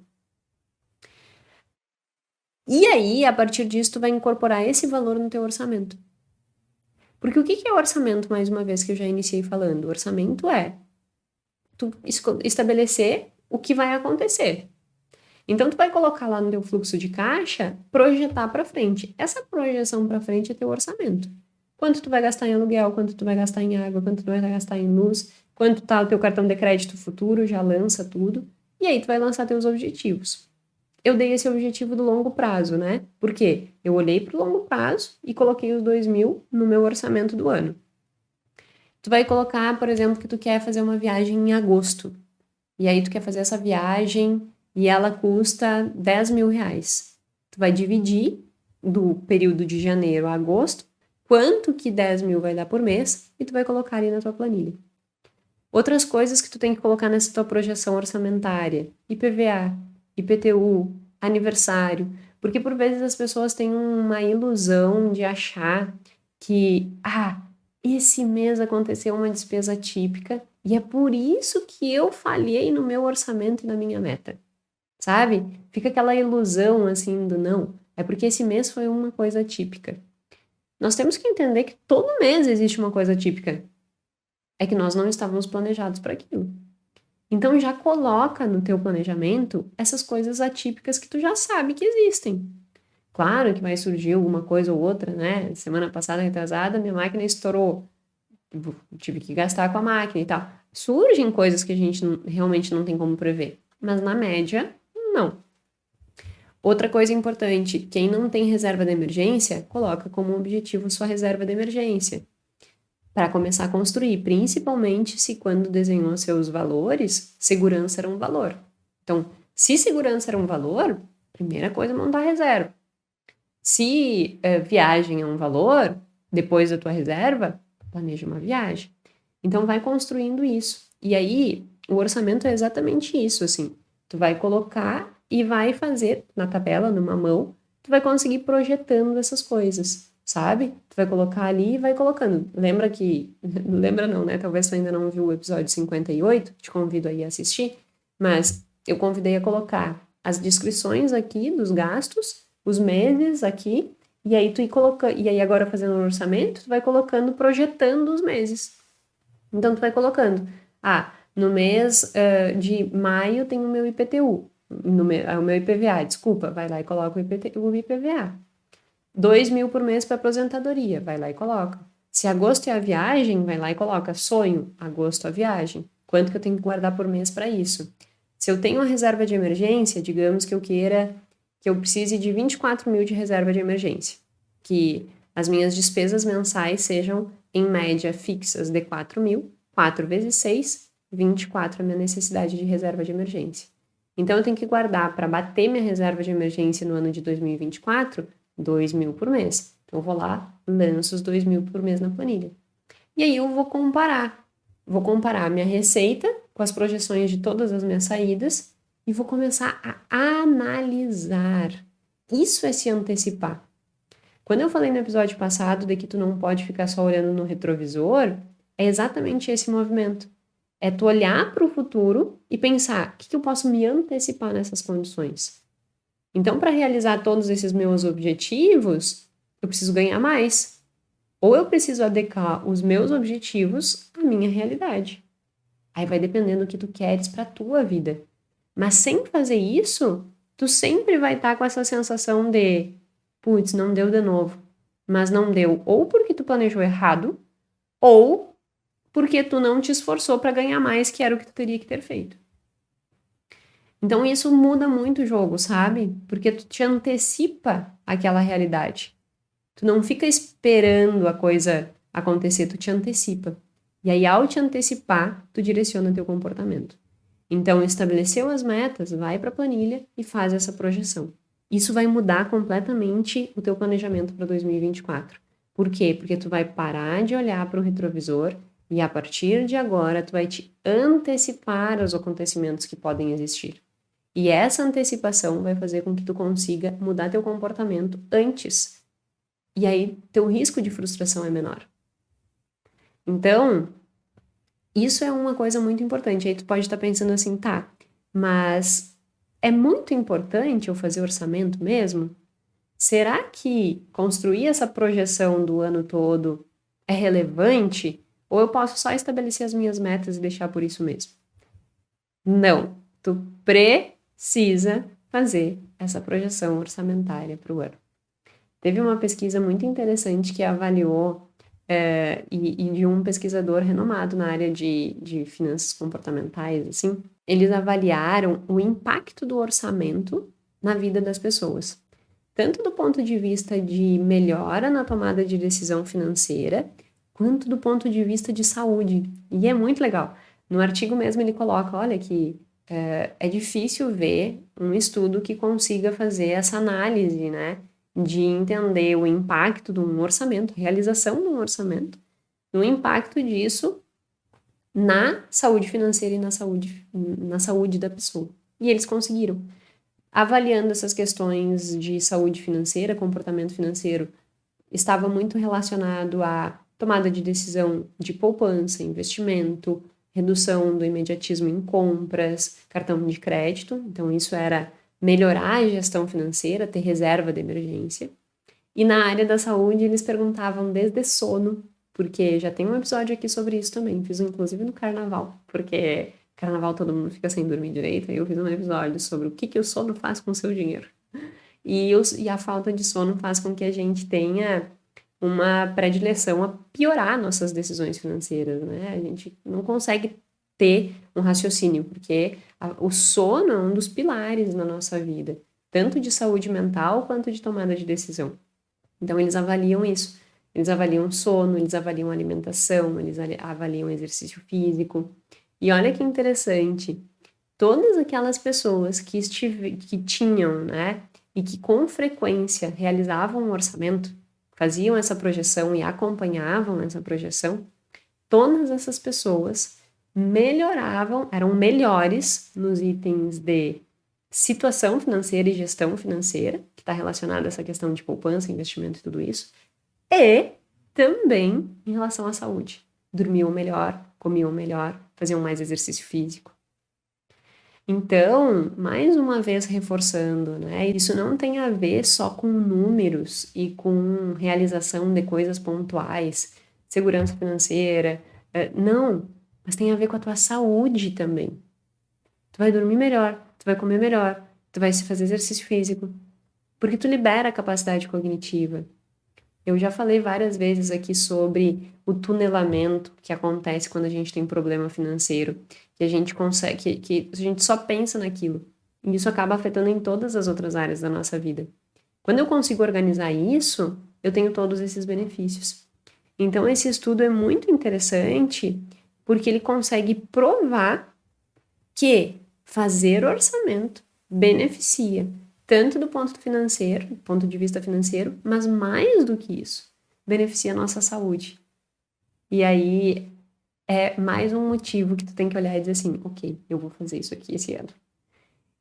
E aí, a partir disso, tu vai incorporar esse valor no teu orçamento. Porque o que é orçamento, mais uma vez, que eu já iniciei falando? Orçamento é tu estabelecer o que vai acontecer. Então, tu vai colocar lá no teu fluxo de caixa, projetar para frente. Essa projeção para frente é teu orçamento. Quanto tu vai gastar em aluguel, quanto tu vai gastar em água, quanto tu vai gastar em luz, quanto tá o teu cartão de crédito futuro, já lança tudo. E aí tu vai lançar teus objetivos. Eu dei esse objetivo do longo prazo, né? Por quê? Eu olhei para o longo prazo e coloquei os 2 mil no meu orçamento do ano. Tu vai colocar, por exemplo, que tu quer fazer uma viagem em agosto. E aí tu quer fazer essa viagem e ela custa R$10 mil. Tu vai dividir do período de janeiro a agosto, quanto que 10 mil vai dar por mês, e tu vai colocar ali na tua planilha. Outras coisas que tu tem que colocar nessa tua projeção orçamentária: IPVA, IPTU, aniversário, porque por vezes as pessoas têm uma ilusão de achar que, esse mês aconteceu uma despesa típica e é por isso que eu falhei no meu orçamento e na minha meta, sabe? Fica aquela ilusão assim do não, é porque esse mês foi uma coisa típica. Nós temos que entender que todo mês existe uma coisa típica. É que nós não estávamos planejados para aquilo. Então já coloca no teu planejamento essas coisas atípicas que tu já sabe que existem. Claro que vai surgir alguma coisa ou outra, né? Semana passada, retrasada, minha máquina estourou. Tive que gastar com a máquina e tal. Surgem coisas que a gente realmente não tem como prever. Mas na média, não. Outra coisa importante, quem não tem reserva de emergência, coloca como objetivo sua reserva de emergência. Para começar a construir, principalmente se quando desenhou seus valores, segurança era um valor. Então, se segurança era um valor, primeira coisa é montar reserva. Se viagem é um valor, depois da tua reserva, planeja uma viagem. Então, vai construindo isso. E aí, o orçamento é exatamente isso, assim. Tu vai colocar e vai fazer na tabela, numa mão, tu vai conseguir projetando essas coisas, sabe? Tu vai colocar ali e vai colocando. Lembra que... Lembra não, né? Talvez tu ainda não viu o episódio 58, te convido aí a assistir, mas eu convidei a colocar as descrições aqui dos gastos, os meses aqui, e aí tu ir colocando, e aí agora fazendo o orçamento, tu vai colocando, projetando os meses. Então tu vai colocando, no mês de maio tem o meu IPTU, o meu IPVA, desculpa, vai lá e coloca o IPVA. 2 mil por mês para aposentadoria, vai lá e coloca. Se agosto é a viagem, vai lá e coloca sonho, agosto a viagem. Quanto que eu tenho que guardar por mês para isso? Se eu tenho uma reserva de emergência, digamos que eu precise de 24 mil de reserva de emergência, que as minhas despesas mensais sejam, em média, fixas de 4 mil, 4 vezes 6, 24 a minha necessidade de reserva de emergência. Então, eu tenho que guardar para bater minha reserva de emergência no ano de 2024, 2 mil por mês. Então, eu vou lá, lanço os 2 mil por mês na planilha. E aí eu vou comparar. Vou comparar a minha receita com as projeções de todas as minhas saídas e vou começar a analisar. Isso é se antecipar. Quando eu falei no episódio passado de que tu não pode ficar só olhando no retrovisor, é exatamente esse movimento. É tu olhar para o futuro e pensar, o que eu posso me antecipar nessas condições? Então, para realizar todos esses meus objetivos, eu preciso ganhar mais. Ou eu preciso adequar os meus objetivos à minha realidade. Aí vai dependendo do que tu queres para a tua vida. Mas sem fazer isso, tu sempre vai estar com essa sensação de, putz, não deu de novo. Mas não deu ou porque tu planejou errado, ou porque tu não te esforçou para ganhar mais, que era o que tu teria que ter feito. Então isso muda muito o jogo, sabe? Porque tu te antecipa àquela realidade. Tu não fica esperando a coisa acontecer, tu te antecipa. E aí, ao te antecipar, tu direciona teu comportamento. Então, estabeleceu as metas, vai para a planilha e faz essa projeção. Isso vai mudar completamente o teu planejamento para 2024. Por quê? Porque tu vai parar de olhar para o retrovisor e a partir de agora tu vai te antecipar aos acontecimentos que podem existir. E essa antecipação vai fazer com que tu consiga mudar teu comportamento antes. E aí teu risco de frustração é menor. Então, isso é uma coisa muito importante. Aí tu pode estar pensando assim, tá, mas é muito importante eu fazer orçamento mesmo? Será que construir essa projeção do ano todo é relevante? Ou eu posso só estabelecer as minhas metas e deixar por isso mesmo? Não, tu precisa fazer essa projeção orçamentária para o ano. Teve uma pesquisa muito interessante que avaliou, e de um pesquisador renomado na área de finanças comportamentais, assim, eles avaliaram o impacto do orçamento na vida das pessoas, tanto do ponto de vista de melhora na tomada de decisão financeira, quanto do ponto de vista de saúde. E é muito legal. No artigo mesmo ele coloca, olha que é difícil ver um estudo que consiga fazer essa análise, né? De entender o impacto de um orçamento, realização de um orçamento, no impacto disso na saúde financeira e na saúde da pessoa. E eles conseguiram. Avaliando essas questões de saúde financeira, comportamento financeiro, estava muito relacionado à tomada de decisão de poupança, investimento, redução do imediatismo em compras, cartão de crédito. Então, isso era melhorar a gestão financeira, ter reserva de emergência. E na área da saúde, eles perguntavam desde sono, porque já tem um episódio aqui sobre isso também, fiz inclusive no carnaval, porque carnaval todo mundo fica sem dormir direito, aí eu fiz um episódio sobre o que o sono faz com o seu dinheiro. E a falta de sono faz com que a gente tenha uma predileção a piorar nossas decisões financeiras, né? A gente não consegue ter um raciocínio, porque o sono é um dos pilares na nossa vida, tanto de saúde mental quanto de tomada de decisão. Então, eles avaliam isso. Eles avaliam sono, eles avaliam alimentação, eles avaliam exercício físico. E olha que interessante, todas aquelas pessoas que tinham, né, e que com frequência realizavam um orçamento, faziam essa projeção e acompanhavam essa projeção, todas essas pessoas melhoravam, eram melhores nos itens de situação financeira e gestão financeira, que está relacionada a essa questão de poupança, investimento e tudo isso, e também em relação à saúde. Dormiam melhor, comiam melhor, faziam mais exercício físico. Então, mais uma vez reforçando, né? Isso não tem a ver só com números e com realização de coisas pontuais, segurança financeira, não, mas tem a ver com a tua saúde também. Tu vai dormir melhor, tu vai comer melhor, tu vai se fazer exercício físico, porque tu libera a capacidade cognitiva. Eu já falei várias vezes aqui sobre o tunelamento que acontece quando a gente tem problema financeiro, que a gente consegue, que a gente só pensa naquilo. E isso acaba afetando em todas as outras áreas da nossa vida. Quando eu consigo organizar isso, eu tenho todos esses benefícios. Então, esse estudo é muito interessante porque ele consegue provar que fazer orçamento beneficia tanto do ponto financeiro, do ponto de vista financeiro, mas mais do que isso, beneficia a nossa saúde. E aí é mais um motivo que tu tem que olhar e dizer assim, ok, eu vou fazer isso aqui esse ano.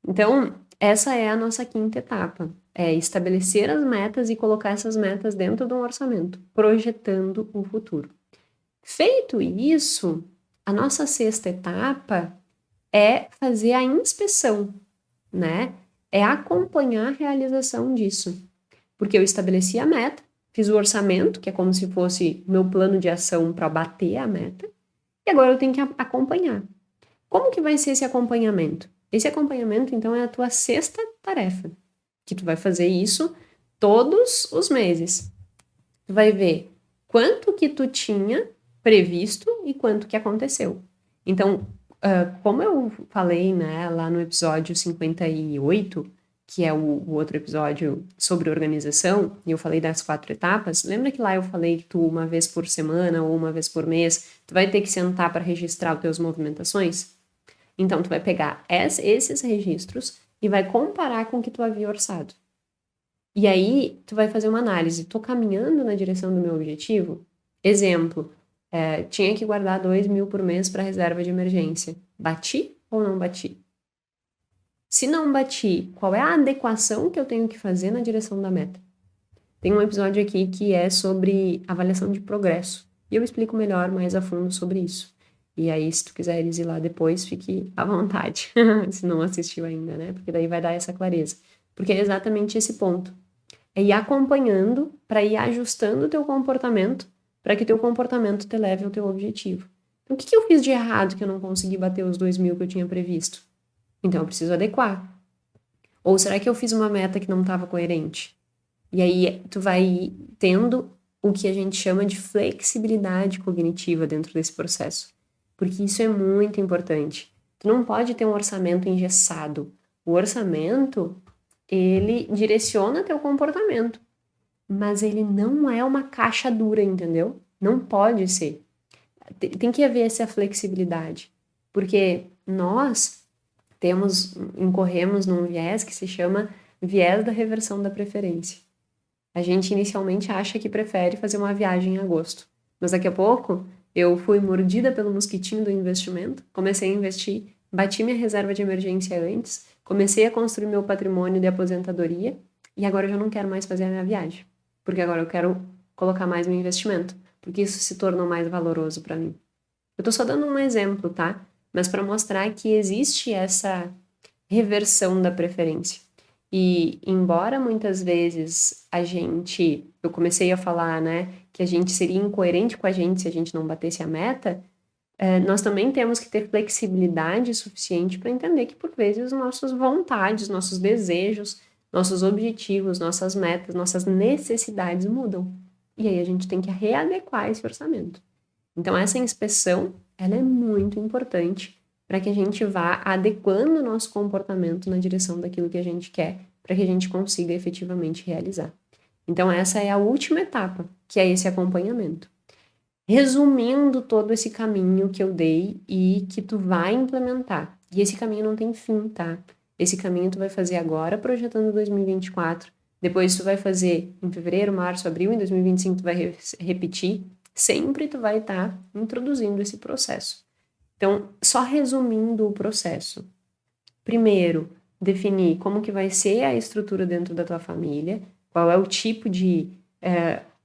Então, essa é a nossa quinta etapa, é estabelecer as metas e colocar essas metas dentro de um orçamento, projetando o futuro. Feito isso, a nossa sexta etapa é fazer a inspeção, né? É acompanhar a realização disso. Porque eu estabeleci a meta, fiz o orçamento, que é como se fosse meu plano de ação para bater a meta, e agora eu tenho que acompanhar. Como que vai ser esse acompanhamento? Esse acompanhamento, então, é a tua sexta tarefa, que tu vai fazer isso todos os meses. Tu vai ver quanto que tu tinha previsto e quanto que aconteceu. Então, Como eu falei, né, lá no episódio 58, que é o outro episódio sobre organização, e eu falei das 4 etapas, lembra que lá eu falei que tu, uma vez por semana ou uma vez por mês, tu vai ter que sentar para registrar as tuas movimentações? Então, tu vai pegar esses registros e vai comparar com o que tu havia orçado. E aí, tu vai fazer uma análise. Tô caminhando na direção do meu objetivo? Exemplo, tinha que guardar 2.000 por mês para reserva de emergência. Bati ou não bati? Se não bati, qual é a adequação que eu tenho que fazer na direção da meta? Tem um episódio aqui que é sobre avaliação de progresso. E eu explico melhor, mais a fundo sobre isso. E aí, se tu quiseres ir lá depois, fique à vontade. Se não assistiu ainda, né? Porque daí vai dar essa clareza. Porque é exatamente esse ponto. É ir acompanhando para ir ajustando o teu comportamento para que teu comportamento te leve ao teu objetivo. Então, o que eu fiz de errado que eu não consegui bater os 2.000 que eu tinha previsto? Então, eu preciso adequar. Ou será que eu fiz uma meta que não estava coerente? E aí, tu vai tendo o que a gente chama de flexibilidade cognitiva dentro desse processo. Porque isso é muito importante. Tu não pode ter um orçamento engessado. O orçamento, ele direciona teu comportamento. Mas ele não é uma caixa dura, entendeu? Não pode ser. Tem que haver essa flexibilidade. Porque nós incorremos num viés que se chama viés da reversão da preferência. A gente inicialmente acha que prefere fazer uma viagem em agosto, mas daqui a pouco eu fui mordida pelo mosquitinho do investimento, comecei a investir, bati minha reserva de emergência antes, comecei a construir meu patrimônio de aposentadoria e agora eu já não quero mais fazer a minha viagem, porque agora eu quero colocar mais no investimento, porque isso se tornou mais valoroso para mim. Eu tô só dando um exemplo, tá? Mas para mostrar que existe essa reversão da preferência. E embora muitas vezes eu comecei a falar, né, que a gente seria incoerente com a gente se a gente não batesse a meta, nós também temos que ter flexibilidade suficiente para entender que por vezes nossas vontades, nossos desejos, nossos objetivos, nossas metas, nossas necessidades mudam. E aí a gente tem que readequar esse orçamento. Então essa inspeção, ela é muito importante para que a gente vá adequando o nosso comportamento na direção daquilo que a gente quer, para que a gente consiga efetivamente realizar. Então, essa é a última etapa, que é esse acompanhamento. Resumindo todo esse caminho que eu dei e que tu vai implementar. E esse caminho não tem fim, tá? Esse caminho tu vai fazer agora, projetando 2024. Depois tu vai fazer em fevereiro, março, abril. Em 2025 tu vai repetir. Sempre tu vai estar introduzindo esse processo. Então, só resumindo o processo. Primeiro, definir como que vai ser a estrutura dentro da tua família, qual é o tipo de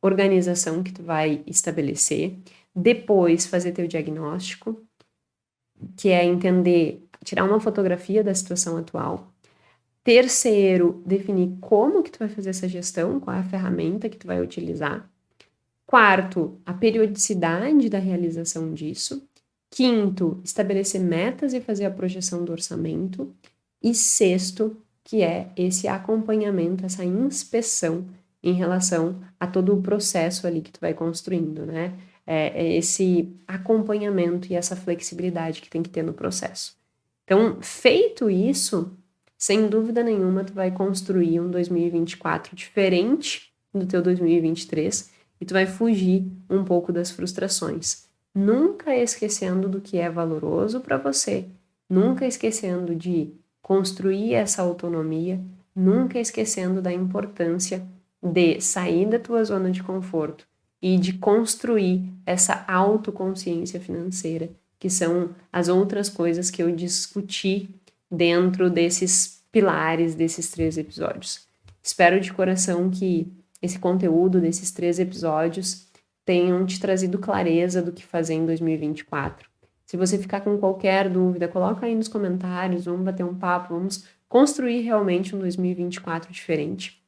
organização que tu vai estabelecer. Depois, fazer teu diagnóstico, que é entender, tirar uma fotografia da situação atual. Terceiro, definir como que tu vai fazer essa gestão, qual é a ferramenta que tu vai utilizar. Quarto, a periodicidade da realização disso. Quinto, estabelecer metas e fazer a projeção do orçamento. E sexto, que é esse acompanhamento, essa inspeção em relação a todo o processo ali que tu vai construindo, né? É esse acompanhamento e essa flexibilidade que tem que ter no processo. Então, feito isso, sem dúvida nenhuma, tu vai construir um 2024 diferente do teu 2023 e tu vai fugir um pouco das frustrações. Nunca esquecendo do que é valoroso para você, nunca esquecendo de construir essa autonomia, nunca esquecendo da importância de sair da tua zona de conforto e de construir essa autoconsciência financeira, que são as outras coisas que eu discuti dentro desses pilares desses 3 episódios. Espero de coração que esse conteúdo desses 3 episódios tenham te trazido clareza do que fazer em 2024. Se você ficar com qualquer dúvida, coloca aí nos comentários, vamos bater um papo, vamos construir realmente um 2024 diferente.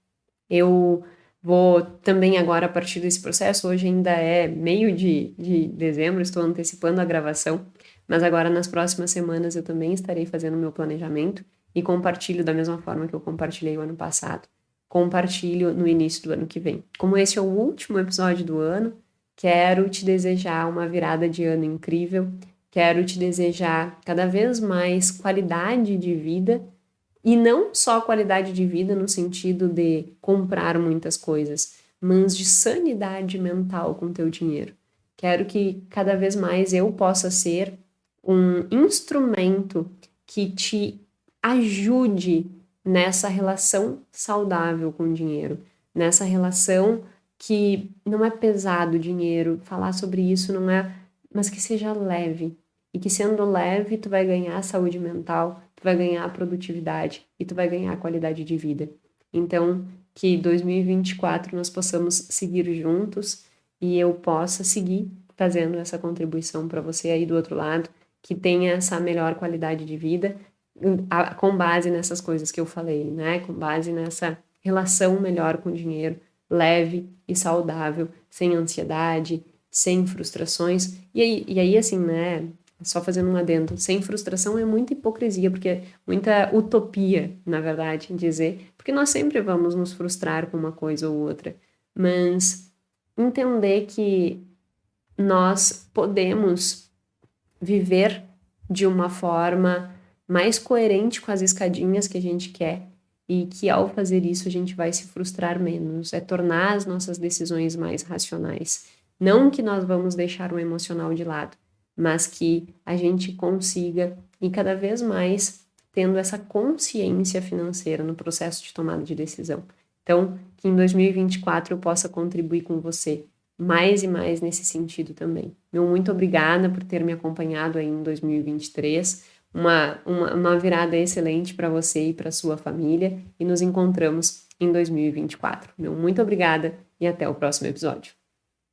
Eu vou também agora, a partir desse processo, hoje ainda é meio de dezembro, estou antecipando a gravação, mas agora nas próximas semanas eu também estarei fazendo o meu planejamento e compartilho da mesma forma que eu compartilhei o ano passado. Compartilho no início do ano que vem. Como esse é o último episódio do ano, quero te desejar uma virada de ano incrível, Quero te desejar cada vez mais qualidade de vida, e não só qualidade de vida no sentido de comprar muitas coisas, mas de sanidade mental com teu dinheiro. Quero que cada vez mais eu possa ser um instrumento que te ajude nessa relação saudável com o dinheiro, nessa relação que não é pesado o dinheiro, falar sobre isso não é, mas que seja leve. E que sendo leve, tu vai ganhar saúde mental, tu vai ganhar produtividade e tu vai ganhar qualidade de vida. Então, que 2024 nós possamos seguir juntos e eu possa seguir fazendo essa contribuição para você aí do outro lado, que tenha essa melhor qualidade de vida, com base nessas coisas que eu falei, né? Com base nessa relação melhor com o dinheiro, leve e saudável, sem ansiedade, sem frustrações. E aí assim, né? Só fazendo um adendo, sem frustração é muita hipocrisia, porque é muita utopia, na verdade, em dizer, porque nós sempre vamos nos frustrar com uma coisa ou outra, mas entender que nós podemos viver de uma forma mais coerente com as escadinhas que a gente quer e que ao fazer isso a gente vai se frustrar menos, é tornar as nossas decisões mais racionais. Não que nós vamos deixar o emocional de lado, mas que a gente consiga e cada vez mais tendo essa consciência financeira no processo de tomada de decisão. Então, que em 2024 eu possa contribuir com você mais e mais nesse sentido também. Meu muito obrigada por ter me acompanhado aí em 2023, uma virada excelente para você e para sua família, e nos encontramos em 2024. Meu muito obrigada e até o próximo episódio.